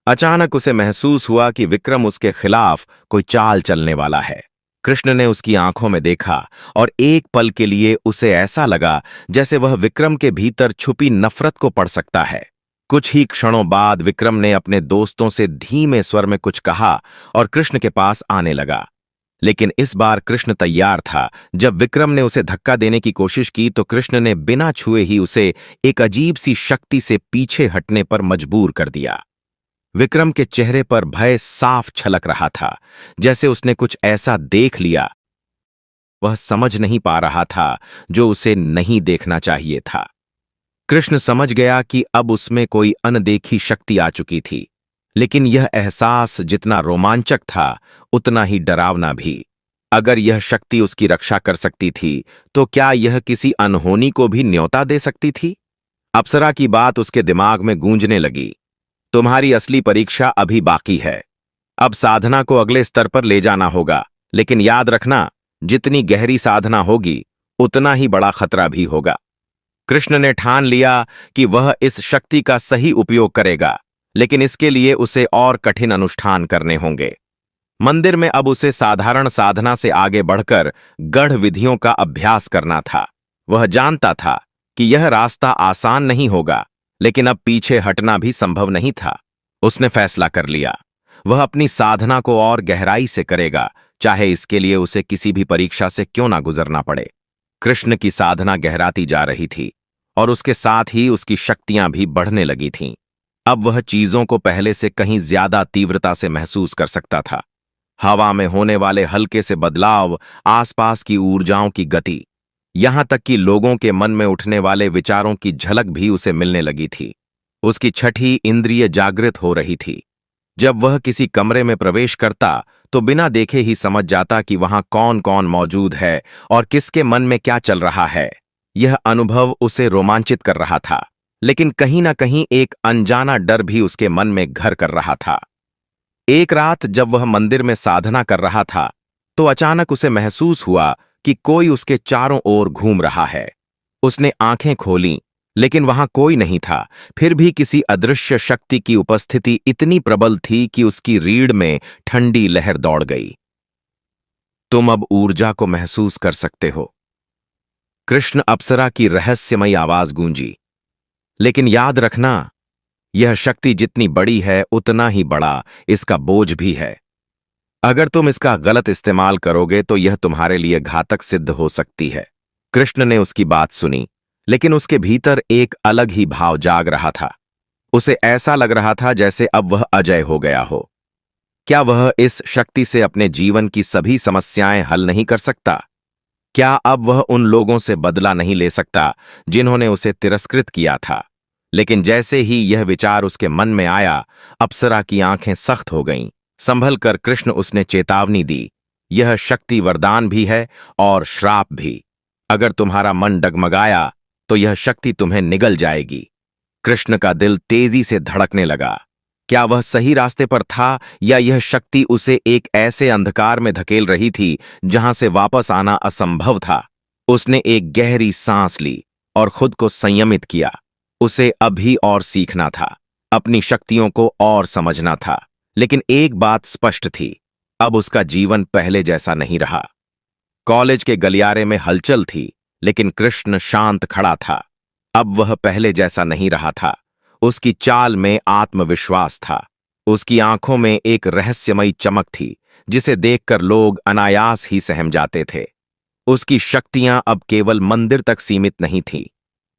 अचानक उसे महसूस हुआ कि विक्रम उसके खिलाफ कोई चाल चलने वाला है। कृष्ण ने उसकी आंखों में देखा और एक पल के लिए उसे ऐसा लगा जैसे वह विक्रम के भीतर छुपी नफरत को पढ़ सकता है। कुछ ही क्षणों बाद विक्रम ने अपने दोस्तों से धीमे स्वर में कुछ कहा और कृष्ण के पास आने लगा। लेकिन इस बार कृष्ण तैयार था। जब विक्रम ने उसे धक्का देने की कोशिश की तो कृष्ण ने बिना छुए ही उसे एक अजीब सी शक्ति से पीछे हटने पर मजबूर कर दिया। विक्रम के चेहरे पर भय साफ छलक रहा था, जैसे उसने कुछ ऐसा देख लिया वह समझ नहीं पा रहा था जो उसे नहीं देखना चाहिए था। कृष्ण समझ गया कि अब उसमें कोई अनदेखी शक्ति आ चुकी थी, लेकिन यह एहसास जितना रोमांचक था उतना ही डरावना भी। अगर यह शक्ति उसकी रक्षा कर सकती थी तो क्या यह किसी अनहोनी को भी न्योता दे सकती थी? अप्सरा की बात उसके दिमाग में गूंजने लगी, तुम्हारी असली परीक्षा अभी बाकी है। अब साधना को अगले स्तर पर ले जाना होगा, लेकिन याद रखना, जितनी गहरी साधना होगी उतना ही बड़ा खतरा भी होगा। कृष्ण ने ठान लिया कि वह इस शक्ति का सही उपयोग करेगा, लेकिन इसके लिए उसे और कठिन अनुष्ठान करने होंगे। मंदिर में अब उसे साधारण साधना से आगे बढ़कर गढ़ विधियों का अभ्यास करना था। वह जानता था कि यह रास्ता आसान नहीं होगा, लेकिन अब पीछे हटना भी संभव नहीं था। उसने फैसला कर लिया, वह अपनी साधना को और गहराई से करेगा, चाहे इसके लिए उसे किसी भी परीक्षा से क्यों ना गुजरना पड़े। कृष्ण की साधना गहराती जा रही थी और उसके साथ ही उसकी शक्तियां भी बढ़ने लगी थीं। अब वह चीजों को पहले से कहीं ज्यादा तीव्रता से महसूस कर सकता था। हवा में होने वाले हल्के से बदलाव, आसपास की ऊर्जाओं की गति, यहां तक कि लोगों के मन में उठने वाले विचारों की झलक भी उसे मिलने लगी थी। उसकी छठी इंद्रिय जागृत हो रही थी। जब वह किसी कमरे में प्रवेश करता तो बिना देखे ही समझ जाता कि वहां कौन कौन मौजूद है और किसके मन में क्या चल रहा है। यह अनुभव उसे रोमांचित कर रहा था, लेकिन कहीं ना कहीं एक अनजाना डर भी उसके मन में घर कर रहा था। एक रात जब वह मंदिर में साधना कर रहा था तो अचानक उसे महसूस हुआ कि कोई उसके चारों ओर घूम रहा है। उसने आंखें खोलीं, लेकिन वहां कोई नहीं था। फिर भी किसी अदृश्य शक्ति की उपस्थिति इतनी प्रबल थी कि उसकी रीढ़ में ठंडी लहर दौड़ गई। तुम अब ऊर्जा को महसूस कर सकते हो। कृष्ण अप्सरा की रहस्यमयी आवाज गूंजी। लेकिन याद रखना, यह शक्ति जितनी बड़ी है उतना ही बड़ा इसका बोझ भी है। अगर तुम इसका गलत इस्तेमाल करोगे तो यह तुम्हारे लिए घातक सिद्ध हो सकती है। कृष्ण ने उसकी बात सुनी, लेकिन उसके भीतर एक अलग ही भाव जाग रहा था। उसे ऐसा लग रहा था जैसे अब वह अजय हो गया हो। क्या वह इस शक्ति से अपने जीवन की सभी समस्याएं हल नहीं कर सकता? क्या अब वह उन लोगों से बदला नहीं ले सकता जिन्होंने उसे तिरस्कृत किया था? लेकिन जैसे ही यह विचार उसके मन में आया, अप्सरा की आंखें सख्त हो गईं। संभल कर कृष्ण उसने चेतावनी दी, यह शक्ति वरदान भी है और श्राप भी। अगर तुम्हारा मन डगमगाया तो यह शक्ति तुम्हें निगल जाएगी। कृष्ण का दिल तेजी से धड़कने लगा। क्या वह सही रास्ते पर था या यह शक्ति उसे एक ऐसे अंधकार में धकेल रही थी जहां से वापस आना असंभव था? उसने एक गहरी सांस ली और खुद को संयमित किया। उसे अभी और सीखना था, अपनी शक्तियों को और समझना था। लेकिन एक बात स्पष्ट थी, अब उसका जीवन पहले जैसा नहीं रहा। कॉलेज के गलियारे में हलचल थी, लेकिन कृष्ण शांत खड़ा था। अब वह पहले जैसा नहीं रहा था। उसकी चाल में आत्मविश्वास था, उसकी आंखों में एक रहस्यमयी चमक थी जिसे देखकर लोग अनायास ही सहम जाते थे। उसकी शक्तियां अब केवल मंदिर तक सीमित नहीं थीं,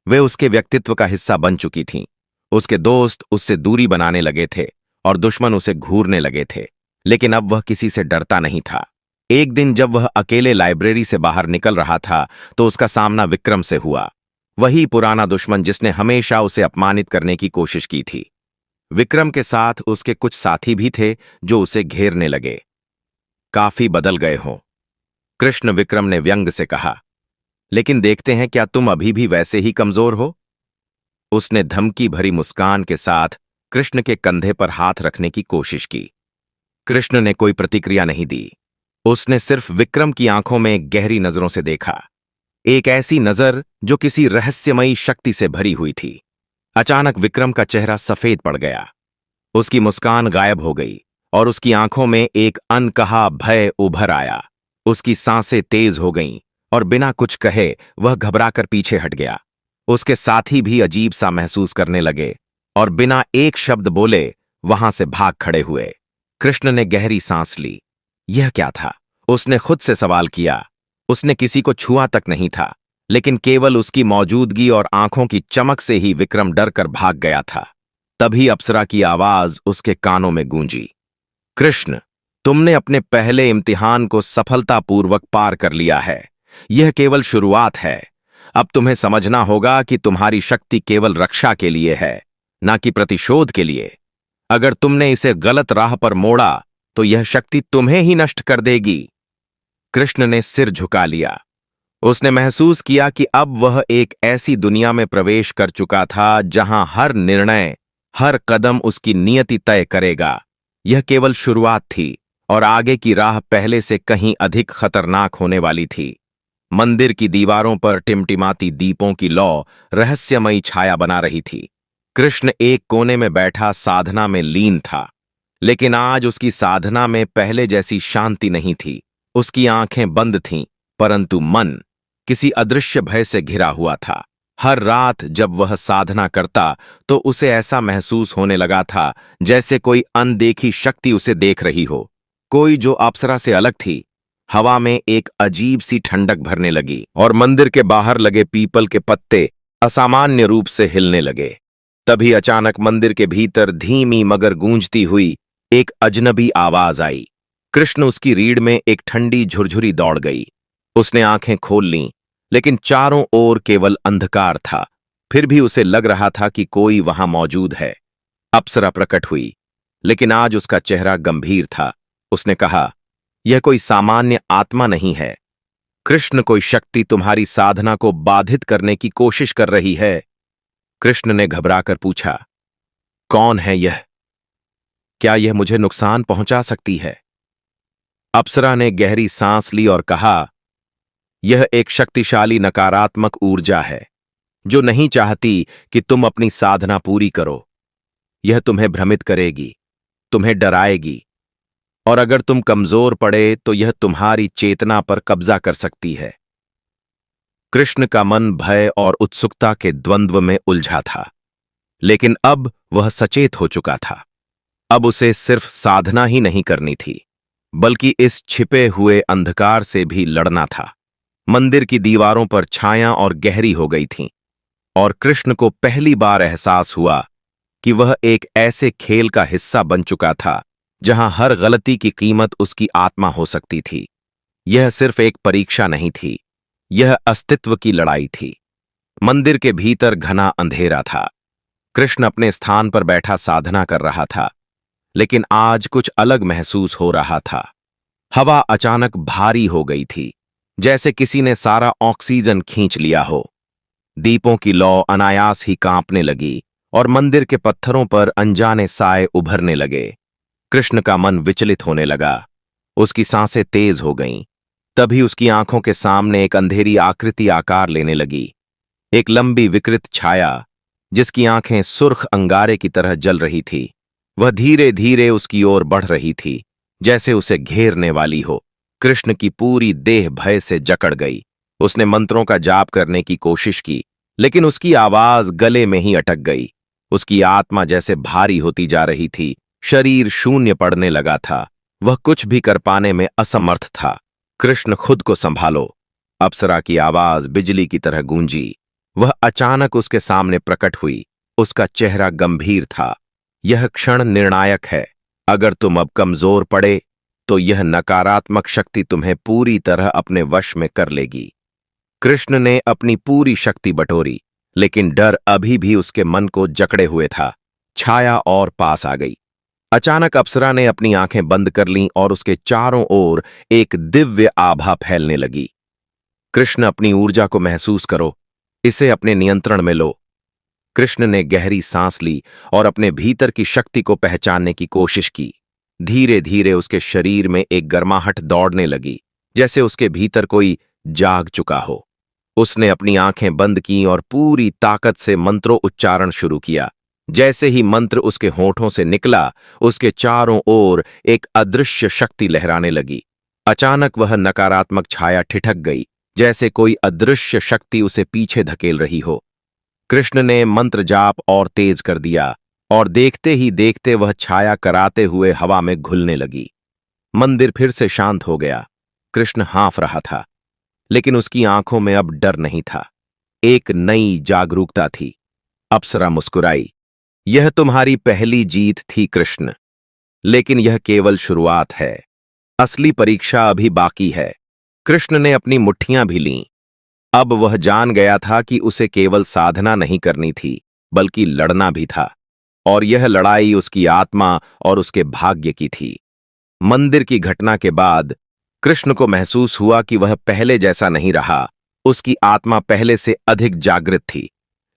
वे उसके व्यक्तित्व का हिस्सा बन चुकी थीं। उसके दोस्त उससे दूरी बनाने लगे थे और दुश्मन उसे घूरने लगे थे, लेकिन अब वह किसी से डरता नहीं था। एक दिन जब वह अकेले लाइब्रेरी से बाहर निकल रहा था तो उसका सामना विक्रम से हुआ, वही पुराना दुश्मन जिसने हमेशा उसे अपमानित करने की कोशिश की थी। विक्रम के साथ उसके कुछ साथी भी थे जो उसे घेरने लगे। काफी बदल गए हो, कृष्ण विक्रम ने व्यंग से कहा, लेकिन देखते हैं क्या तुम अभी भी वैसे ही कमजोर हो। उसने धमकी भरी मुस्कान के साथ कृष्ण के कंधे पर हाथ रखने की कोशिश की। कृष्ण ने कोई प्रतिक्रिया नहीं दी। उसने सिर्फ विक्रम की आंखों में गहरी नजरों से देखा, एक ऐसी नजर जो किसी रहस्यमयी शक्ति से भरी हुई थी। अचानक विक्रम का चेहरा सफेद पड़ गया, उसकी मुस्कान गायब हो गई और उसकी आंखों में एक अनकहा भय उभर आया। उसकी सांसें तेज हो गईं और बिना कुछ कहे वह घबराकर पीछे हट गया। उसके साथी भी अजीब सा महसूस करने लगे और बिना एक शब्द बोले वहां से भाग खड़े हुए। कृष्ण ने गहरी सांस ली। यह क्या था? उसने खुद से सवाल किया। उसने किसी को छुआ तक नहीं था, लेकिन केवल उसकी मौजूदगी और आंखों की चमक से ही विक्रम डर कर भाग गया था। तभी अप्सरा की आवाज उसके कानों में गूंजी, कृष्ण, तुमने अपने पहले इम्तिहान को सफलतापूर्वक पार कर लिया है। यह केवल शुरुआत है। अब तुम्हें समझना होगा कि तुम्हारी शक्ति केवल रक्षा के लिए है, ना कि प्रतिशोध के लिए। अगर तुमने इसे गलत राह पर मोड़ा तो यह शक्ति तुम्हें ही नष्ट कर देगी। कृष्ण ने सिर झुका लिया। उसने महसूस किया कि अब वह एक ऐसी दुनिया में प्रवेश कर चुका था जहां हर निर्णय, हर कदम उसकी नियति तय करेगा। यह केवल शुरुआत थी और आगे की राह पहले से कहीं अधिक खतरनाक होने वाली थी। मंदिर की दीवारों पर टिमटिमाती दीपों की लौ रहस्यमयी छाया बना रही थी। कृष्ण एक कोने में बैठा साधना में लीन था, लेकिन आज उसकी साधना में पहले जैसी शांति नहीं थी। उसकी आंखें बंद थीं, परंतु मन किसी अदृश्य भय से घिरा हुआ था। हर रात जब वह साधना करता तो उसे ऐसा महसूस होने लगा था जैसे कोई अनदेखी शक्ति उसे देख रही हो, कोई जो अप्सरा से अलग थी। हवा में एक अजीब सी ठंडक भरने लगी और मंदिर के बाहर लगे पीपल के पत्ते असामान्य रूप से हिलने लगे। तभी अचानक मंदिर के भीतर धीमी मगर गूंजती हुई एक अजनबी आवाज आई। कृष्ण उसकी रीढ़ में एक ठंडी झुरझुरी दौड़ गई। उसने आंखें खोल लीं, लेकिन चारों ओर केवल अंधकार था। फिर भी उसे लग रहा था कि कोई वहां मौजूद है। अप्सरा प्रकट हुई, लेकिन आज उसका चेहरा गंभीर था। उसने कहा, यह कोई सामान्य आत्मा नहीं है। कृष्ण, कोई शक्ति तुम्हारी साधना को बाधित करने की कोशिश कर रही है। कृष्ण ने घबराकर पूछा, कौन है यह? क्या यह मुझे नुकसान पहुंचा सकती है? अप्सरा ने गहरी सांस ली और कहा, यह एक शक्तिशाली नकारात्मक ऊर्जा है जो नहीं चाहती कि तुम अपनी साधना पूरी करो। यह तुम्हें भ्रमित करेगी, तुम्हें डराएगी, और अगर तुम कमजोर पड़े तो यह तुम्हारी चेतना पर कब्जा कर सकती है। कृष्ण का मन भय और उत्सुकता के द्वंद्व में उलझा था, लेकिन अब वह सचेत हो चुका था। अब उसे सिर्फ साधना ही नहीं करनी थी, बल्कि इस छिपे हुए अंधकार से भी लड़ना था। मंदिर की दीवारों पर छाया और गहरी हो गई थीं, और कृष्ण को पहली बार एहसास हुआ कि वह एक ऐसे खेल का हिस्सा बन चुका था जहां हर गलती की कीमत उसकी आत्मा हो सकती थी। यह सिर्फ एक परीक्षा नहीं थी, यह अस्तित्व की लड़ाई थी। मंदिर के भीतर घना अंधेरा था। कृष्ण अपने स्थान पर बैठा साधना कर रहा था, लेकिन आज कुछ अलग महसूस हो रहा था। हवा अचानक भारी हो गई थी, जैसे किसी ने सारा ऑक्सीजन खींच लिया हो। दीपों की लौ अनायास ही कांपने लगी और मंदिर के पत्थरों पर अनजाने साए उभरने लगे। कृष्ण का मन विचलित होने लगा, उसकी सांसें तेज हो गईं। तभी उसकी आंखों के सामने एक अंधेरी आकृति आकार लेने लगी, एक लंबी विकृत छाया जिसकी आंखें सुर्ख अंगारे की तरह जल रही थी। वह धीरे धीरे उसकी ओर बढ़ रही थी, जैसे उसे घेरने वाली हो। कृष्ण की पूरी देह भय से जकड़ गई। उसने मंत्रों का जाप करने की कोशिश की, लेकिन उसकी आवाज गले में ही अटक गई। उसकी आत्मा जैसे भारी होती जा रही थी, शरीर शून्य पड़ने लगा था। वह कुछ भी कर पाने में असमर्थ था। कृष्ण, खुद को संभालो। अप्सरा की आवाज बिजली की तरह गूंजी। वह अचानक उसके सामने प्रकट हुई। उसका चेहरा गंभीर था। यह क्षण निर्णायक है। अगर तुम अब कमजोर पड़े तो यह नकारात्मक शक्ति तुम्हें पूरी तरह अपने वश में कर लेगी। कृष्ण ने अपनी पूरी शक्ति बटोरी, लेकिन डर अभी भी उसके मन को जकड़े हुए था। छाया और पास आ गई। अचानक अप्सरा ने अपनी आंखें बंद कर लीं और उसके चारों ओर एक दिव्य आभा फैलने लगी। कृष्ण, अपनी ऊर्जा को महसूस करो, इसे अपने नियंत्रण में लो। कृष्ण ने गहरी सांस ली और अपने भीतर की शक्ति को पहचानने की कोशिश की। धीरे धीरे उसके शरीर में एक गर्माहट दौड़ने लगी, जैसे उसके भीतर कोई जाग चुका हो। उसने अपनी आंखें बंद की और पूरी ताकत से मंत्रों उच्चारण शुरू किया। जैसे ही मंत्र उसके होठों से निकला, उसके चारों ओर एक अदृश्य शक्ति लहराने लगी। अचानक वह नकारात्मक छाया ठिठक गई, जैसे कोई अदृश्य शक्ति उसे पीछे धकेल रही हो। कृष्ण ने मंत्र जाप और तेज कर दिया और देखते ही देखते वह छाया कराते हुए हवा में घुलने लगी। मंदिर फिर से शांत हो गया। कृष्ण हाँफ रहा था, लेकिन उसकी आंखों में अब डर नहीं था, एक नई जागरूकता थी। अप्सरा मुस्कुराई। यह तुम्हारी पहली जीत थी कृष्ण, लेकिन यह केवल शुरुआत है। असली परीक्षा अभी बाकी है। कृष्ण ने अपनी मुट्ठियां भी लीं। अब वह जान गया था कि उसे केवल साधना नहीं करनी थी, बल्कि लड़ना भी था। और यह लड़ाई उसकी आत्मा और उसके भाग्य की थी। मंदिर की घटना के बाद कृष्ण को महसूस हुआ कि वह पहले जैसा नहीं रहा। उसकी आत्मा पहले से अधिक जागृत थी,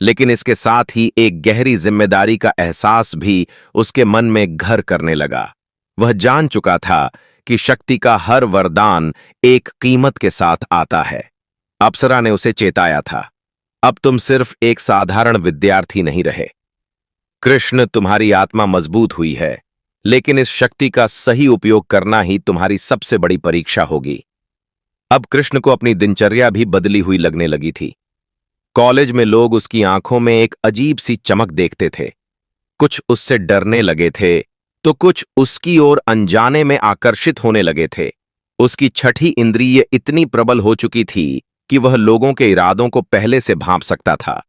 लेकिन इसके साथ ही एक गहरी जिम्मेदारी का एहसास भी उसके मन में घर करने लगा। वह जान चुका था कि शक्ति का हर वरदान एक कीमत के साथ आता है। अप्सरा ने उसे चेताया था, अब तुम सिर्फ एक साधारण विद्यार्थी नहीं रहे। कृष्ण, तुम्हारी आत्मा मजबूत हुई है, लेकिन इस शक्ति का सही उपयोग करना ही तुम्हारी सबसे बड़ी परीक्षा होगी। अब कृष्ण को अपनी दिनचर्या भी बदली हुई लगने लगी थी। कॉलेज में लोग उसकी आंखों में एक अजीब सी चमक देखते थे। कुछ उससे डरने लगे थे, तो कुछ उसकी ओर अनजाने में आकर्षित होने लगे थे। उसकी छठी इंद्रिय इतनी प्रबल हो चुकी थी कि वह लोगों के इरादों को पहले से भांप सकता था।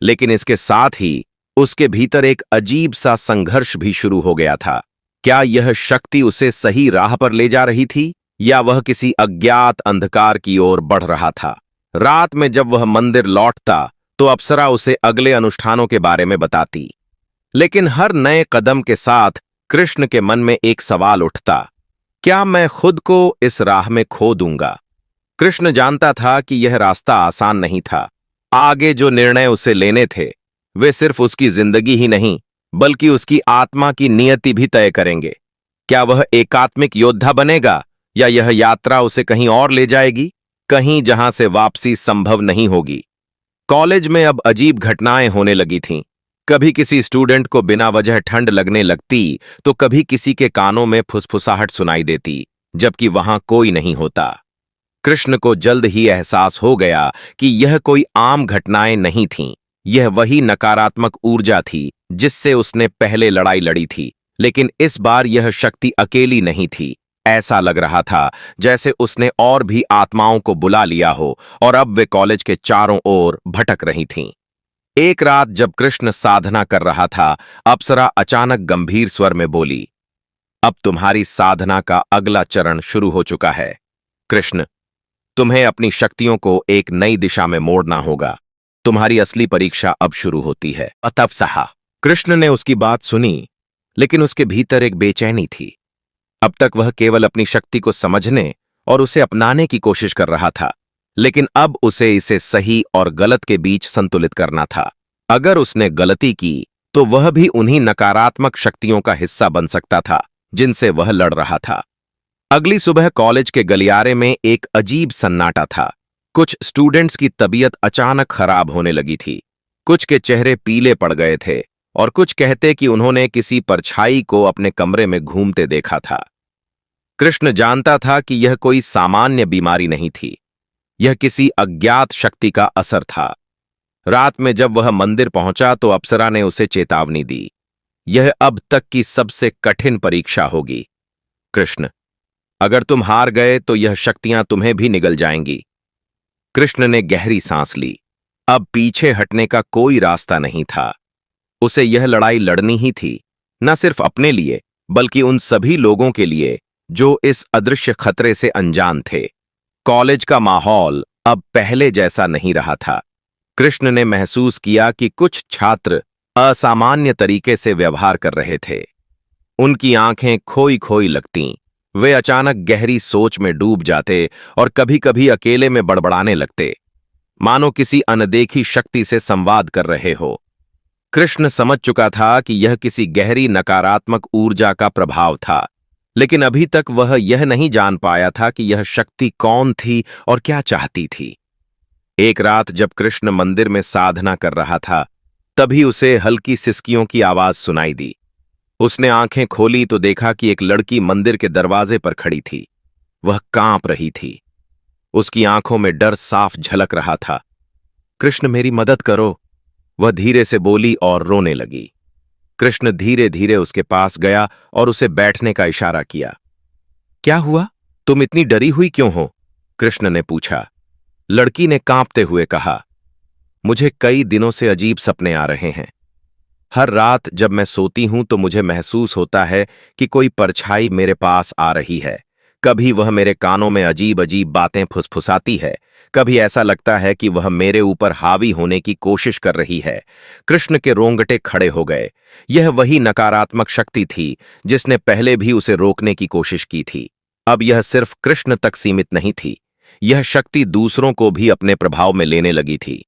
लेकिन इसके साथ ही उसके भीतर एक अजीब सा संघर्ष भी शुरू हो गया था। क्या यह शक्ति उसे सही राह पर ले जा रही थी, या वह किसी अज्ञात अंधकार की ओर बढ़ रहा था? रात में जब वह मंदिर लौटता तो अप्सरा उसे अगले अनुष्ठानों के बारे में बताती, लेकिन हर नए कदम के साथ कृष्ण के मन में एक सवाल उठता, क्या मैं खुद को इस राह में खो दूंगा? कृष्ण जानता था कि यह रास्ता आसान नहीं था। आगे जो निर्णय उसे लेने थे, वे सिर्फ उसकी जिंदगी ही नहीं, बल्कि उसकी आत्मा की नियति भी तय करेंगे। क्या वह एकात्मिक योद्धा बनेगा, या यह यात्रा उसे कहीं और ले जाएगी, कहीं जहां से वापसी संभव नहीं होगी? कॉलेज में अब अजीब घटनाएं होने लगी थीं। कभी किसी स्टूडेंट को बिना वजह ठंड लगने लगती, तो कभी किसी के कानों में फुसफुसाहट सुनाई देती, जबकि वहां कोई नहीं होता। कृष्ण को जल्द ही एहसास हो गया कि यह कोई आम घटनाएं नहीं थीं। यह वही नकारात्मक ऊर्जा थी जिससे उसने पहले लड़ाई लड़ी थी, लेकिन इस बार यह शक्ति अकेली नहीं थी। ऐसा लग रहा था जैसे उसने और भी आत्माओं को बुला लिया हो, और अब वे कॉलेज के चारों ओर भटक रही थीं। एक रात जब कृष्ण साधना कर रहा था, अप्सरा अचानक गंभीर स्वर में बोली, अब तुम्हारी साधना का अगला चरण शुरू हो चुका है। कृष्ण, तुम्हें अपनी शक्तियों को एक नई दिशा में मोड़ना होगा। तुम्हारी असली परीक्षा अब शुरू होती है। अतफ्सहा। कृष्ण ने उसकी बात सुनी, लेकिन उसके भीतर एक बेचैनी थी। अब तक वह केवल अपनी शक्ति को समझने और उसे अपनाने की कोशिश कर रहा था, लेकिन अब उसे इसे सही और गलत के बीच संतुलित करना था। अगर उसने गलती की तो वह भी उन्हीं नकारात्मक शक्तियों का हिस्सा बन सकता था जिनसे वह लड़ रहा था। अगली सुबह कॉलेज के गलियारे में एक अजीब सन्नाटा था। कुछ स्टूडेंट्स की तबीयत अचानक खराब होने लगी थी। कुछ के चेहरे पीले पड़ गए थे और कुछ कहते कि उन्होंने किसी परछाई को अपने कमरे में घूमते देखा था। कृष्ण जानता था कि यह कोई सामान्य बीमारी नहीं थी, यह किसी अज्ञात शक्ति का असर था। रात में जब वह मंदिर पहुंचा तो अप्सरा ने उसे चेतावनी दी, यह अब तक की सबसे कठिन परीक्षा होगी। कृष्ण, अगर तुम हार गए तो यह शक्तियां तुम्हें भी निगल जाएंगी। कृष्ण ने गहरी सांस ली। अब पीछे हटने का कोई रास्ता नहीं था। उसे यह लड़ाई लड़नी ही थी, न सिर्फ अपने लिए बल्कि उन सभी लोगों के लिए जो इस अदृश्य खतरे से अनजान थे। कॉलेज का माहौल अब पहले जैसा नहीं रहा था। कृष्ण ने महसूस किया कि कुछ छात्र असामान्य तरीके से व्यवहार कर रहे थे। उनकी आंखें खोई खोई लगतीं। वे अचानक गहरी सोच में डूब जाते और कभी-कभी अकेले में बड़बड़ाने लगते, मानो किसी अनदेखी शक्ति से संवाद कर रहे हो। कृष्ण समझ चुका था कि यह किसी गहरी नकारात्मक ऊर्जा का प्रभाव था, लेकिन अभी तक वह यह नहीं जान पाया था कि यह शक्ति कौन थी और क्या चाहती थी। एक रात जब कृष्ण मंदिर में साधना कर रहा था, तभी उसे हल्की सिसकियों की आवाज सुनाई दी। उसने आंखें खोली तो देखा कि एक लड़की मंदिर के दरवाजे पर खड़ी थी। वह कांप रही थी। उसकी आंखों में डर साफ झलक रहा था। कृष्ण, मेरी मदद करो, वह धीरे से बोली और रोने लगी। कृष्ण धीरे धीरे उसके पास गया और उसे बैठने का इशारा किया। क्या हुआ? तुम इतनी डरी हुई क्यों हो? कृष्ण ने पूछा। लड़की ने कांपते हुए कहा, मुझे कई दिनों से अजीब सपने आ रहे हैं। हर रात जब मैं सोती हूं तो मुझे महसूस होता है कि कोई परछाई मेरे पास आ रही है। कभी वह मेरे कानों में अजीब अजीब बातें फुसफुसाती है, कभी ऐसा लगता है कि वह मेरे ऊपर हावी होने की कोशिश कर रही है। कृष्ण के रोंगटे खड़े हो गए। यह वही नकारात्मक शक्ति थी जिसने पहले भी उसे रोकने की कोशिश की थी। अब यह सिर्फ कृष्ण तक सीमित नहीं थी, यह शक्ति दूसरों को भी अपने प्रभाव में लेने लगी थी।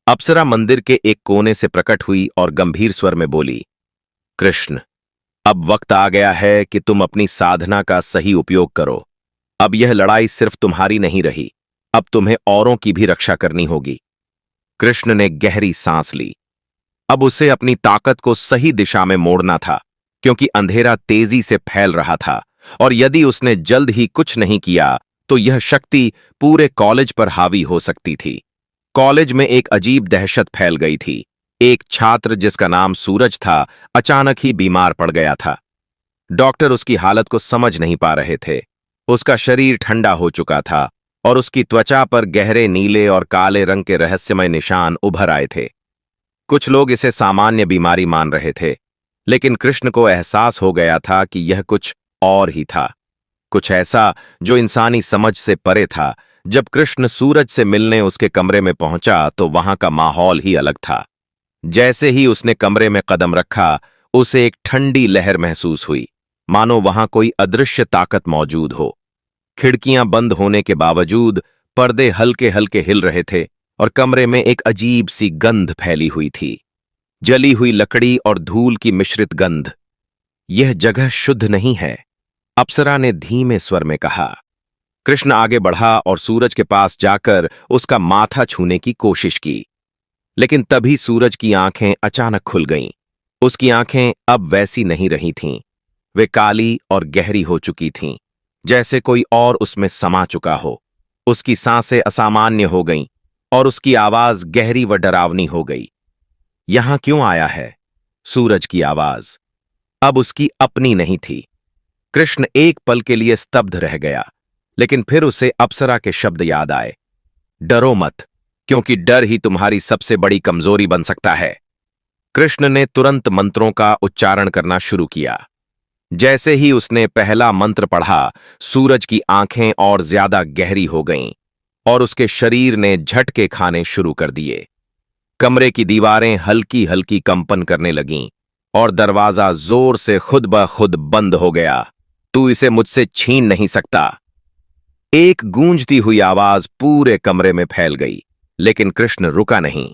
अप्सरा मंदिर के एक कोने से प्रकट हुई और गंभीर स्वर में बोली, कृष्ण, अब वक्त आ गया है कि तुम अपनी साधना का सही उपयोग करो। अब यह लड़ाई सिर्फ तुम्हारी नहीं रही, अब तुम्हें औरों की भी रक्षा करनी होगी। कृष्ण ने गहरी सांस ली। अब उसे अपनी ताकत को सही दिशा में मोड़ना था, क्योंकि अंधेरा तेजी से फैल रहा था और यदि उसने जल्द ही कुछ नहीं किया तो यह शक्ति पूरे कॉलेज पर हावी हो सकती थी। कॉलेज में एक अजीब दहशत फैल गई थी। एक छात्र जिसका नाम सूरज था, अचानक ही बीमार पड़ गया था। डॉक्टर उसकी हालत को समझ नहीं पा रहे थे। उसका शरीर ठंडा हो चुका था और उसकी त्वचा पर गहरे नीले और काले रंग के रहस्यमय निशान उभर आए थे। कुछ लोग इसे सामान्य बीमारी मान रहे थे, लेकिन कृष्ण को एहसास हो गया था कि यह कुछ और ही था, कुछ ऐसा जो इंसानी समझ से परे था। जब कृष्ण सूरज से मिलने उसके कमरे में पहुंचा तो वहां का माहौल ही अलग था। जैसे ही उसने कमरे में कदम रखा, उसे एक ठंडी लहर महसूस हुई, मानो वहां कोई अदृश्य ताकत मौजूद हो। खिड़कियां बंद होने के बावजूद पर्दे हल्के हल्के हिल रहे थे और कमरे में एक अजीब सी गंध फैली हुई थी, जली हुई लकड़ी और धूल की मिश्रित गंध। यह जगह शुद्ध नहीं है, अप्सरा ने धीमे स्वर में कहा। कृष्ण आगे बढ़ा और सूरज के पास जाकर उसका माथा छूने की कोशिश की, लेकिन तभी सूरज की आंखें अचानक खुल गईं। उसकी आंखें अब वैसी नहीं रही थीं। वे काली और गहरी हो चुकी थीं, जैसे कोई और उसमें समा चुका हो। उसकी सांसें असामान्य हो गईं और उसकी आवाज गहरी व डरावनी हो गई। यहां क्यों आया है? सूरज की आवाज अब उसकी अपनी नहीं थी। कृष्ण एक पल के लिए स्तब्ध रह गया, लेकिन फिर उसे अप्सरा के शब्द याद आए, डरो मत, क्योंकि डर ही तुम्हारी सबसे बड़ी कमजोरी बन सकता है। कृष्ण ने तुरंत मंत्रों का उच्चारण करना शुरू किया। जैसे ही उसने पहला मंत्र पढ़ा, सूरज की आंखें और ज्यादा गहरी हो गईं और उसके शरीर ने झटके खाने शुरू कर दिए। कमरे की दीवारें हल्की हल्की कंपन करने लगीं और दरवाजा जोर से खुद ब खुद बंद हो गया। तू इसे मुझसे छीन नहीं सकता, एक गूंजती हुई आवाज पूरे कमरे में फैल गई, लेकिन कृष्ण रुका नहीं।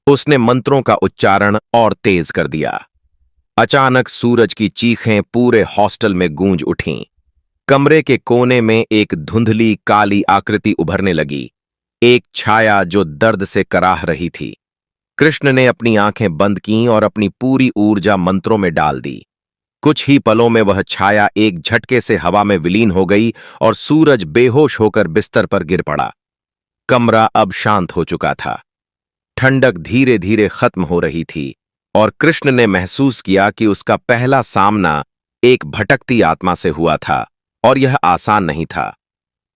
उसने मंत्रों का उच्चारण और तेज कर दिया। अचानक सूरज की चीखें पूरे हॉस्टल में गूंज उठीं। कमरे के कोने में एक धुंधली काली आकृति उभरने लगी, एक छाया जो दर्द से कराह रही थी। कृष्ण ने अपनी आंखें बंद कीं और अपनी पूरी ऊर्जा मंत्रों में डाल दी। कुछ ही पलों में वह छाया एक झटके से हवा में विलीन हो गई और सूरज बेहोश होकर बिस्तर पर गिर पड़ा। कमरा अब शांत हो चुका था। ठंडक धीरे धीरे खत्म हो रही थी और कृष्ण ने महसूस किया कि उसका पहला सामना एक भटकती आत्मा से हुआ था और यह आसान नहीं था।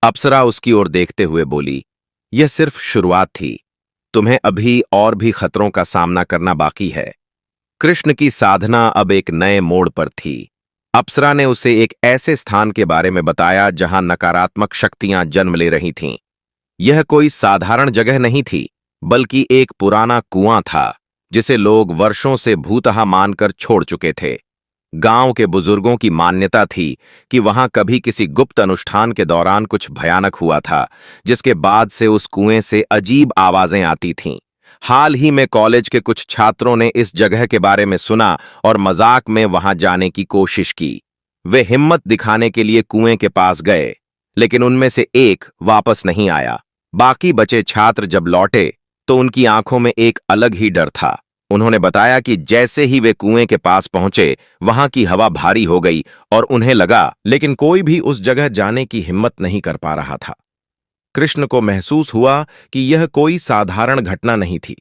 अप्सरा उसकी ओर देखते हुए बोली, यह सिर्फ शुरुआत थी, तुम्हें अभी और भी खतरों का सामना करना बाकी है। कृष्ण की साधना अब एक नए मोड़ पर थी। अप्सरा ने उसे एक ऐसे स्थान के बारे में बताया जहां नकारात्मक शक्तियां जन्म ले रही थीं। यह कोई साधारण जगह नहीं थी, बल्कि एक पुराना कुआं था जिसे लोग वर्षों से भूतहा मानकर छोड़ चुके थे। गांव के बुजुर्गों की मान्यता थी कि वहां कभी किसी गुप्त अनुष्ठान के दौरान कुछ भयानक हुआ था, जिसके बाद से उस कुएं से अजीब आवाजें आती थीं। हाल ही में कॉलेज के कुछ छात्रों ने इस जगह के बारे में सुना और मजाक में वहां जाने की कोशिश की। वे हिम्मत दिखाने के लिए कुएं के पास गए, लेकिन उनमें से एक वापस नहीं आया। बाकी बचे छात्र जब लौटे तो उनकी आंखों में एक अलग ही डर था। उन्होंने बताया कि जैसे ही वे कुएं के पास पहुंचे, वहां की हवा भारी हो गई और उन्हें लगा, लेकिन कोई भी उस जगह जाने की हिम्मत नहीं कर पा रहा था। कृष्ण को महसूस हुआ कि यह कोई साधारण घटना नहीं थी।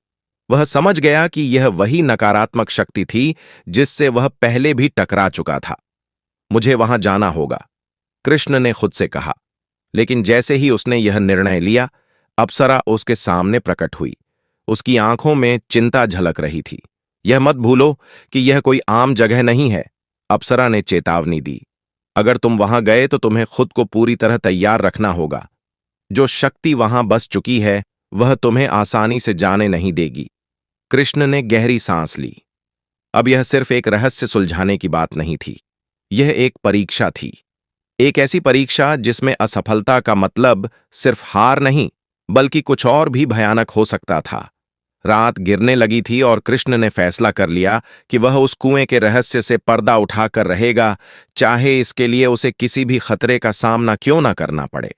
वह समझ गया कि यह वही नकारात्मक शक्ति थी जिससे वह पहले भी टकरा चुका था। मुझे वहां जाना होगा, कृष्ण ने खुद से कहा। लेकिन जैसे ही उसने यह निर्णय लिया, अप्सरा उसके सामने प्रकट हुई। उसकी आंखों में चिंता झलक रही थी। यह मत भूलो कि यह कोई आम जगह नहीं है, अप्सरा ने चेतावनी दी। अगर तुम वहां गए तो तुम्हें खुद को पूरी तरह तैयार रखना होगा। जो शक्ति वहां बस चुकी है, वह तुम्हें आसानी से जाने नहीं देगी। कृष्ण ने गहरी सांस ली। अब यह सिर्फ एक रहस्य सुलझाने की बात नहीं थी, यह एक परीक्षा थी। एक ऐसी परीक्षा जिसमें असफलता का मतलब सिर्फ हार नहीं, बल्कि कुछ और भी भयानक हो सकता था। रात गिरने लगी थी और कृष्ण ने फैसला कर लिया कि वह उस कुएं के रहस्य से पर्दा उठाकर रहेगा, चाहे इसके लिए उसे किसी भी खतरे का सामना क्यों न करना पड़े।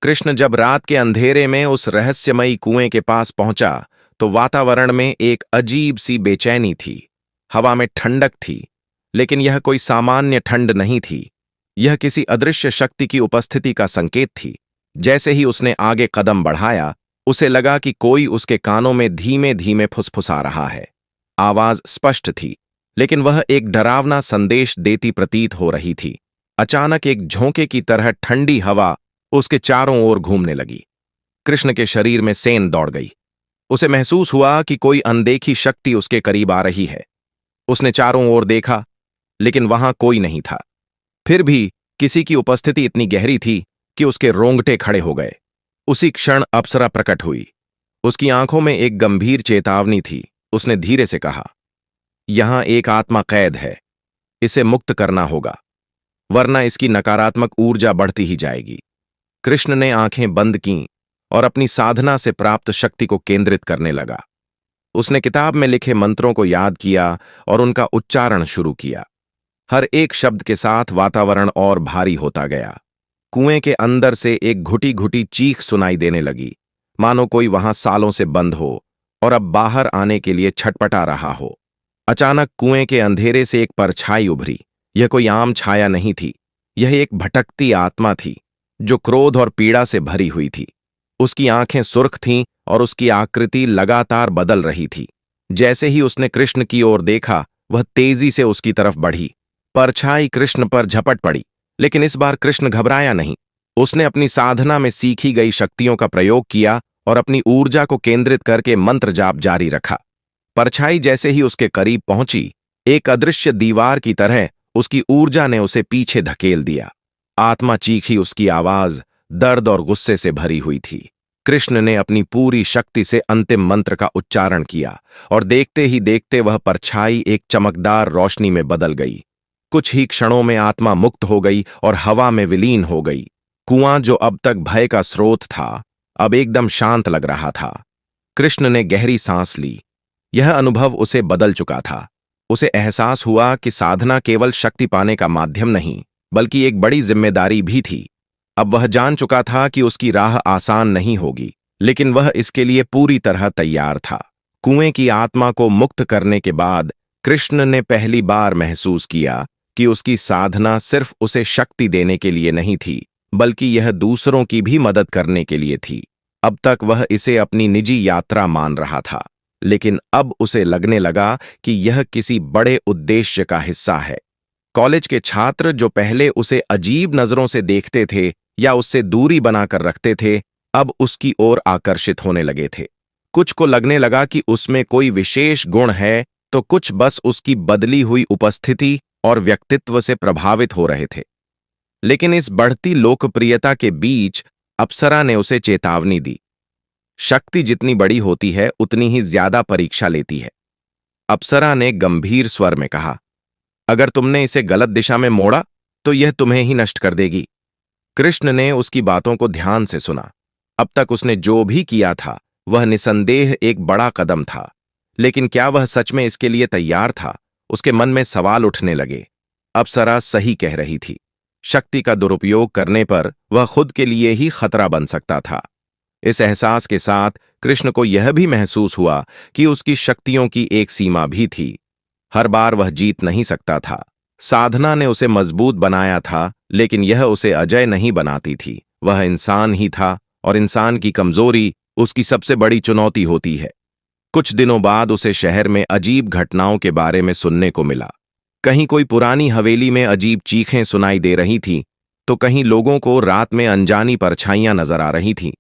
कृष्ण जब रात के अंधेरे में उस रहस्यमयी कुएं के पास पहुंचा तो वातावरण में एक अजीब सी बेचैनी थी। हवा में ठंडक थी, लेकिन यह कोई सामान्य ठंड नहीं थी। यह किसी अदृश्य शक्ति की उपस्थिति का संकेत थी। जैसे ही उसने आगे कदम बढ़ाया, उसे लगा कि कोई उसके कानों में धीमे धीमे फुसफुसा रहा है। आवाज स्पष्ट थी, लेकिन वह एक डरावना संदेश देती प्रतीत हो रही थी। अचानक एक झोंके की तरह ठंडी हवा उसके चारों ओर घूमने लगी। कृष्ण के शरीर में सेंध दौड़ गई। उसे महसूस हुआ कि कोई अनदेखी शक्ति उसके करीब आ रही है। उसने चारों ओर देखा, लेकिन वहां कोई नहीं था। फिर भी किसी की उपस्थिति इतनी गहरी थी कि उसके रोंगटे खड़े हो गए। उसी क्षण अप्सरा प्रकट हुई। उसकी आंखों में एक गंभीर चेतावनी थी। उसने धीरे से कहा, यहां एक आत्मा कैद है, इसे मुक्त करना होगा, वरना इसकी नकारात्मक ऊर्जा बढ़ती ही जाएगी। कृष्ण ने आंखें बंद कीं और अपनी साधना से प्राप्त शक्ति को केंद्रित करने लगा। उसने किताब में लिखे मंत्रों को याद किया और उनका उच्चारण शुरू किया। हर एक शब्द के साथ वातावरण और भारी होता गया। कुएं के अंदर से एक घुटी घुटी चीख सुनाई देने लगी, मानो कोई वहां सालों से बंद हो और अब बाहर आने के लिए छटपटा रहा हो। अचानक कुएं के अंधेरे से एक परछाई उभरी। यह कोई आम छाया नहीं थी, यह एक भटकती आत्मा थी जो क्रोध और पीड़ा से भरी हुई थी। उसकी आंखें सुर्ख थीं और उसकी आकृति लगातार बदल रही थी। जैसे ही उसने कृष्ण की ओर देखा, वह तेजी से उसकी तरफ बढ़ी। परछाई कृष्ण पर झपट पड़ी, लेकिन इस बार कृष्ण घबराया नहीं। उसने अपनी साधना में सीखी गई शक्तियों का प्रयोग किया और अपनी ऊर्जा को केंद्रित करके मंत्र जाप जारी रखा। परछाई जैसे ही उसके करीब पहुंची, एक अदृश्य दीवार की तरह उसकी ऊर्जा ने उसे पीछे धकेल दिया। आत्मा चीखी, उसकी आवाज दर्द और गुस्से से भरी हुई थी। कृष्ण ने अपनी पूरी शक्ति से अंतिम मंत्र का उच्चारण किया और देखते ही देखते वह परछाई एक चमकदार रोशनी में बदल गई। कुछ ही क्षणों में आत्मा मुक्त हो गई और हवा में विलीन हो गई। कुआं जो अब तक भय का स्रोत था, अब एकदम शांत लग रहा था। कृष्ण ने गहरी सांस ली। यह अनुभव उसे बदल चुका था। उसे एहसास हुआ कि साधना केवल शक्ति पाने का माध्यम नहीं, बल्कि एक बड़ी जिम्मेदारी भी थी। अब वह जान चुका था कि उसकी राह आसान नहीं होगी, लेकिन वह इसके लिए पूरी तरह तैयार था। कुएं की आत्मा को मुक्त करने के बाद कृष्ण ने पहली बार महसूस किया कि उसकी साधना सिर्फ उसे शक्ति देने के लिए नहीं थी, बल्कि यह दूसरों की भी मदद करने के लिए थी। अब तक वह इसे अपनी निजी यात्रा मान रहा था, लेकिन अब उसे लगने लगा कि यह किसी बड़े उद्देश्य का हिस्सा है। कॉलेज के छात्र जो पहले उसे अजीब नजरों से देखते थे या उससे दूरी बनाकर रखते थे, अब उसकी ओर आकर्षित होने लगे थे। कुछ को लगने लगा कि उसमें कोई विशेष गुण है, तो कुछ बस उसकी बदली हुई उपस्थिति और व्यक्तित्व से प्रभावित हो रहे थे। लेकिन इस बढ़ती लोकप्रियता के बीच अप्सरा ने उसे चेतावनी दी। शक्ति जितनी बड़ी होती है उतनी ही ज्यादा परीक्षा लेती है। अप्सरा ने गंभीर स्वर में कहा, अगर तुमने इसे गलत दिशा में मोड़ा तो यह तुम्हें ही नष्ट कर देगी। कृष्ण ने उसकी बातों को ध्यान से सुना। अब तक उसने जो भी किया था वह निसंदेह एक बड़ा कदम था, लेकिन क्या वह सच में इसके लिए तैयार था? उसके मन में सवाल उठने लगे। अप्सरा सही कह रही थी। शक्ति का दुरुपयोग करने पर वह खुद के लिए ही खतरा बन सकता था। इस एहसास के साथ कृष्ण को यह भी महसूस हुआ कि उसकी शक्तियों की एक सीमा भी थी। हर बार वह जीत नहीं सकता था। साधना ने उसे मजबूत बनाया था, लेकिन यह उसे अजय नहीं बनाती थी। वह इंसान ही था और इंसान की कमजोरी उसकी सबसे बड़ी चुनौती होती है। कुछ दिनों बाद उसे शहर में अजीब घटनाओं के बारे में सुनने को मिला। कहीं कोई पुरानी हवेली में अजीब चीखें सुनाई दे रही थीं, तो कहीं लोगों को रात में अनजानी परछाइयां नजर आ रही थीं।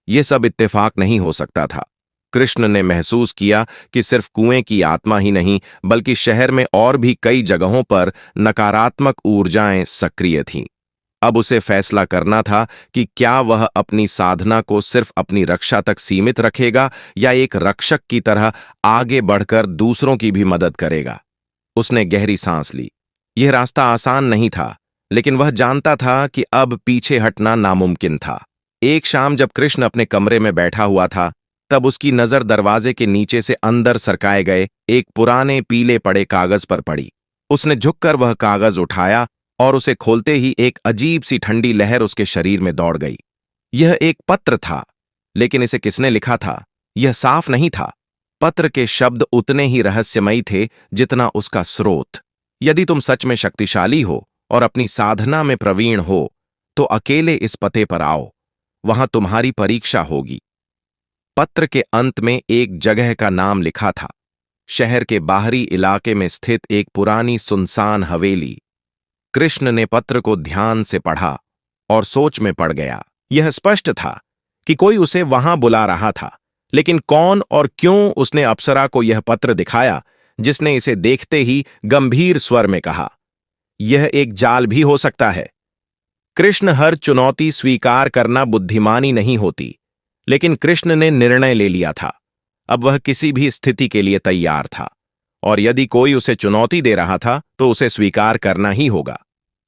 ये सब इत्तेफाक नहीं हो सकता था। कृष्ण ने महसूस किया कि सिर्फ कुएं की आत्मा ही नहीं, बल्कि शहर में और भी कई जगहों पर नकारात्मक ऊर्जाएं सक्रिय थीं। अब उसे फैसला करना था कि क्या वह अपनी साधना को सिर्फ अपनी रक्षा तक सीमित रखेगा या एक रक्षक की तरह आगे बढ़कर दूसरों की भी मदद करेगा। उसने गहरी सांस ली। यह रास्ता आसान नहीं था, लेकिन वह जानता था कि अब पीछे हटना नामुमकिन था। एक शाम जब कृष्ण अपने कमरे में बैठा हुआ था, तब उसकी नजर दरवाजे के नीचे से अंदर सरकाए गए एक पुराने पीले पड़े कागज पर पड़ी। उसने झुककर वह कागज उठाया और उसे खोलते ही एक अजीब सी ठंडी लहर उसके शरीर में दौड़ गई। यह एक पत्र था, लेकिन इसे किसने लिखा था यह साफ नहीं था। पत्र के शब्द उतने ही रहस्यमयी थे जितना उसका स्रोत। यदि तुम सच में शक्तिशाली हो और अपनी साधना में प्रवीण हो, तो अकेले इस पते पर आओ, वहां तुम्हारी परीक्षा होगी। पत्र के अंत में एक जगह का नाम लिखा था, शहर के बाहरी इलाके में स्थित एक पुरानी सुनसान हवेली। कृष्ण ने पत्र को ध्यान से पढ़ा और सोच में पड़ गया। यह स्पष्ट था कि कोई उसे वहां बुला रहा था, लेकिन कौन और क्यों? उसने अप्सरा को यह पत्र दिखाया, जिसने इसे देखते ही गंभीर स्वर में कहा, यह एक जाल भी हो सकता है। कृष्ण हर चुनौती स्वीकार करना बुद्धिमानी नहीं होती, लेकिन कृष्ण ने निर्णय ले लिया था। अब वह किसी भी स्थिति के लिए तैयार था, और यदि कोई उसे चुनौती दे रहा था तो उसे स्वीकार करना ही होगा।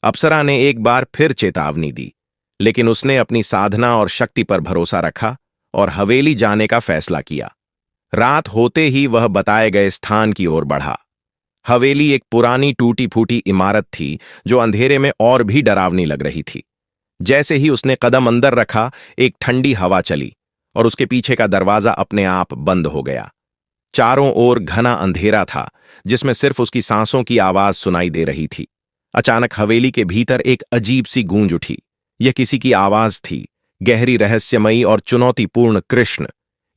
अप्सरा ने एक बार फिर चेतावनी दी, लेकिन उसने अपनी साधना और शक्ति पर भरोसा रखा और हवेली जाने का फैसला किया। रात होते ही वह बताए गए स्थान की ओर बढ़ा। हवेली एक पुरानी टूटी फूटी इमारत थी जो अंधेरे में और भी डरावनी लग रही थी। जैसे ही उसने कदम अंदर रखा, एक ठंडी हवा चली और उसके पीछे का दरवाजा अपने आप बंद हो गया। चारों ओर घना अंधेरा था, जिसमें सिर्फ उसकी सांसों की आवाज सुनाई दे रही थी। अचानक हवेली के भीतर एक अजीब सी गूंज उठी। यह किसी की आवाज थी, गहरी, रहस्यमयी और चुनौतीपूर्ण। कृष्ण,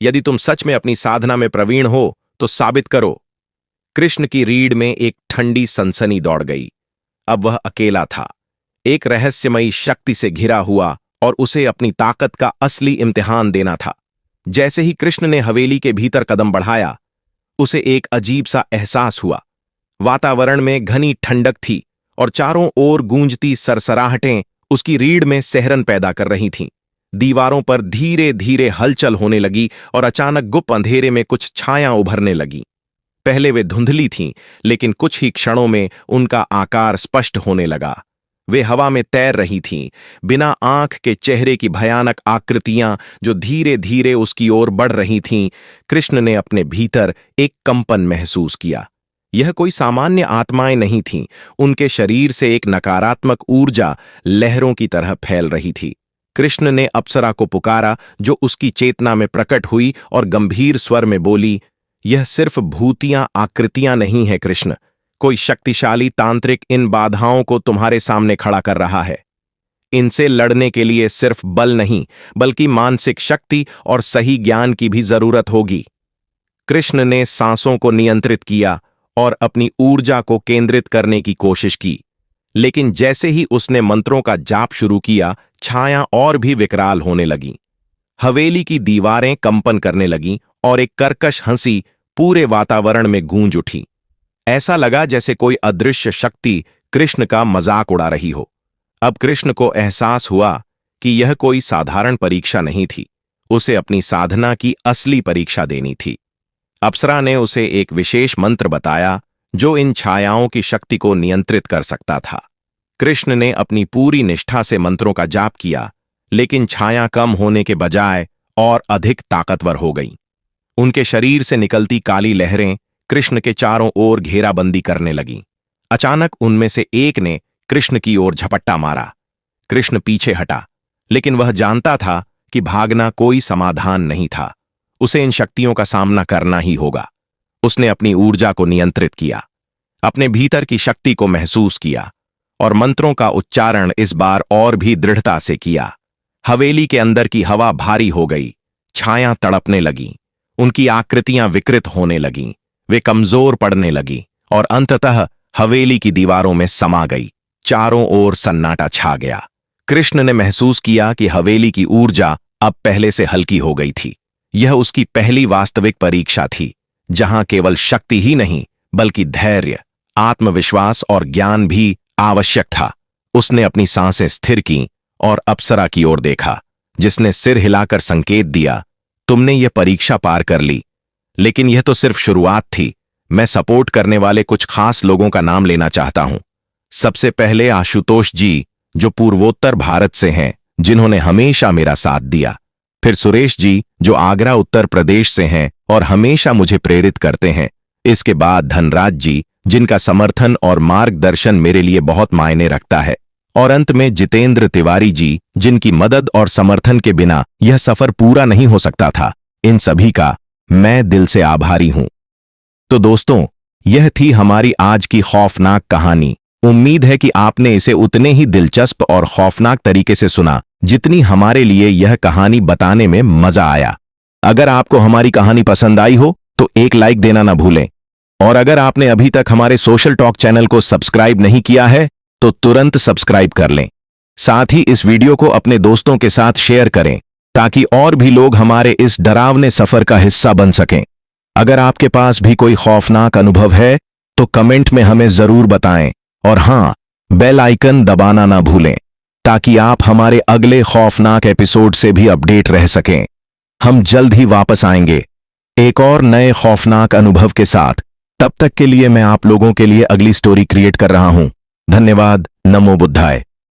यदि तुम सच में अपनी साधना में प्रवीण हो तो साबित करो। कृष्ण की रीढ़ में एक ठंडी सनसनी दौड़ गई। अब वह अकेला था, एक रहस्यमयी शक्ति से घिरा हुआ, और उसे अपनी ताकत का असली इम्तिहान देना था। जैसे ही कृष्ण ने हवेली के भीतर कदम बढ़ाया, उसे एक अजीब सा एहसास हुआ। वातावरण में घनी ठंडक थी और चारों ओर गूंजती सरसराहटें उसकी रीढ़ में सहरन पैदा कर रही थीं। दीवारों पर धीरे धीरे हलचल होने लगी और अचानक गुप्त अंधेरे में कुछ छायां उभरने लगीं। पहले वे धुंधली थीं, लेकिन कुछ ही क्षणों में उनका आकार स्पष्ट होने लगा। वे हवा में तैर रही थीं, बिना आंख के चेहरे की भयानक आकृतियां जो धीरे धीरे उसकी ओर बढ़ रही थीं। कृष्ण ने अपने भीतर एक कंपन महसूस किया। यह कोई सामान्य आत्माएं नहीं थीं, उनके शरीर से एक नकारात्मक ऊर्जा लहरों की तरह फैल रही थी। कृष्ण ने अप्सरा को पुकारा, जो उसकी चेतना में प्रकट हुई और गंभीर स्वर में बोली, यह सिर्फ भूतियां आकृतियां नहीं है कृष्ण, कोई शक्तिशाली तांत्रिक इन बाधाओं को तुम्हारे सामने खड़ा कर रहा है। इनसे लड़ने के लिए सिर्फ बल नहीं, बल्कि मानसिक शक्ति और सही ज्ञान की भी जरूरत होगी। कृष्ण ने सांसों को नियंत्रित किया और अपनी ऊर्जा को केंद्रित करने की कोशिश की। लेकिन जैसे ही उसने मंत्रों का जाप शुरू किया, छाया और भी विकराल होने लगीं। हवेली की दीवारें कंपन करने लगीं और एक कर्कश हंसी पूरे वातावरण में गूंज उठी। ऐसा लगा जैसे कोई अदृश्य शक्ति कृष्ण का मजाक उड़ा रही हो। अब कृष्ण को एहसास हुआ कि यह कोई साधारण परीक्षा नहीं थी, उसे अपनी साधना की असली परीक्षा देनी थी। अप्सरा ने उसे एक विशेष मंत्र बताया जो इन छायाओं की शक्ति को नियंत्रित कर सकता था। कृष्ण ने अपनी पूरी निष्ठा से मंत्रों का जाप किया, लेकिन छाया कम होने के बजाय और अधिक ताकतवर हो गई। उनके शरीर से निकलती काली लहरें कृष्ण के चारों ओर घेराबंदी करने लगीं। अचानक उनमें से एक ने कृष्ण की ओर झपट्टा मारा। कृष्ण पीछे हटा, लेकिन वह जानता था कि भागना कोई समाधान नहीं था। उसे इन शक्तियों का सामना करना ही होगा। उसने अपनी ऊर्जा को नियंत्रित किया, अपने भीतर की शक्ति को महसूस किया और मंत्रों का उच्चारण इस बार और भी दृढ़ता से किया। हवेली के अंदर की हवा भारी हो गई, छायां तड़पने लगीं, उनकी आकृतियां विकृत होने लगीं, वे कमजोर पड़ने लगीं और अंततः हवेली की दीवारों में समा गई। चारों ओर सन्नाटा छा गया। कृष्ण ने महसूस किया कि हवेली की ऊर्जा अब पहले से हल्की हो गई थी। यह उसकी पहली वास्तविक परीक्षा थी, जहां केवल शक्ति ही नहीं बल्कि धैर्य, आत्मविश्वास और ज्ञान भी आवश्यक था। उसने अपनी सांसें स्थिर की और अप्सरा की ओर देखा, जिसने सिर हिलाकर संकेत दिया, तुमने ये परीक्षा पार कर ली। लेकिन यह तो सिर्फ शुरुआत थी। मैं सपोर्ट करने वाले कुछ खास लोगों का नाम लेना चाहता हूं। सबसे पहले आशुतोष जी, जो पूर्वोत्तर भारत से हैं, जिन्होंने हमेशा मेरा साथ दिया। फिर सुरेश जी, जो आगरा उत्तर प्रदेश से हैं और हमेशा मुझे प्रेरित करते हैं। इसके बाद धनराज जी, जिनका समर्थन और मार्गदर्शन मेरे लिए बहुत मायने रखता है। और अंत में जितेंद्र तिवारी जी, जिनकी मदद और समर्थन के बिना यह सफर पूरा नहीं हो सकता था। इन सभी का मैं दिल से आभारी हूं। तो दोस्तों, यह थी हमारी आज की खौफनाक कहानी। उम्मीद है कि आपने इसे उतने ही दिलचस्प और खौफनाक तरीके से सुना जितनी हमारे लिए यह कहानी बताने में मजा आया। अगर आपको हमारी कहानी पसंद आई हो तो एक लाइक देना ना भूलें। और अगर आपने अभी तक हमारे सोशल टॉक चैनल को सब्सक्राइब नहीं किया है तो तुरंत सब्सक्राइब कर लें। साथ ही इस वीडियो को अपने दोस्तों के साथ शेयर करें ताकि और भी लोग हमारे इस डरावने सफर का हिस्सा बन सकें। अगर आपके पास भी कोई खौफनाक अनुभव है तो कमेंट में हमें जरूर बताएं। और हां, बेल आइकन दबाना ना भूलें ताकि आप हमारे अगले खौफनाक एपिसोड से भी अपडेट रह सकें। हम जल्द ही वापस आएंगे एक और नए खौफनाक अनुभव के साथ। तब तक के लिए मैं आप लोगों के लिए अगली स्टोरी क्रिएट कर रहा हूं। धन्यवाद। नमो बुद्धाय।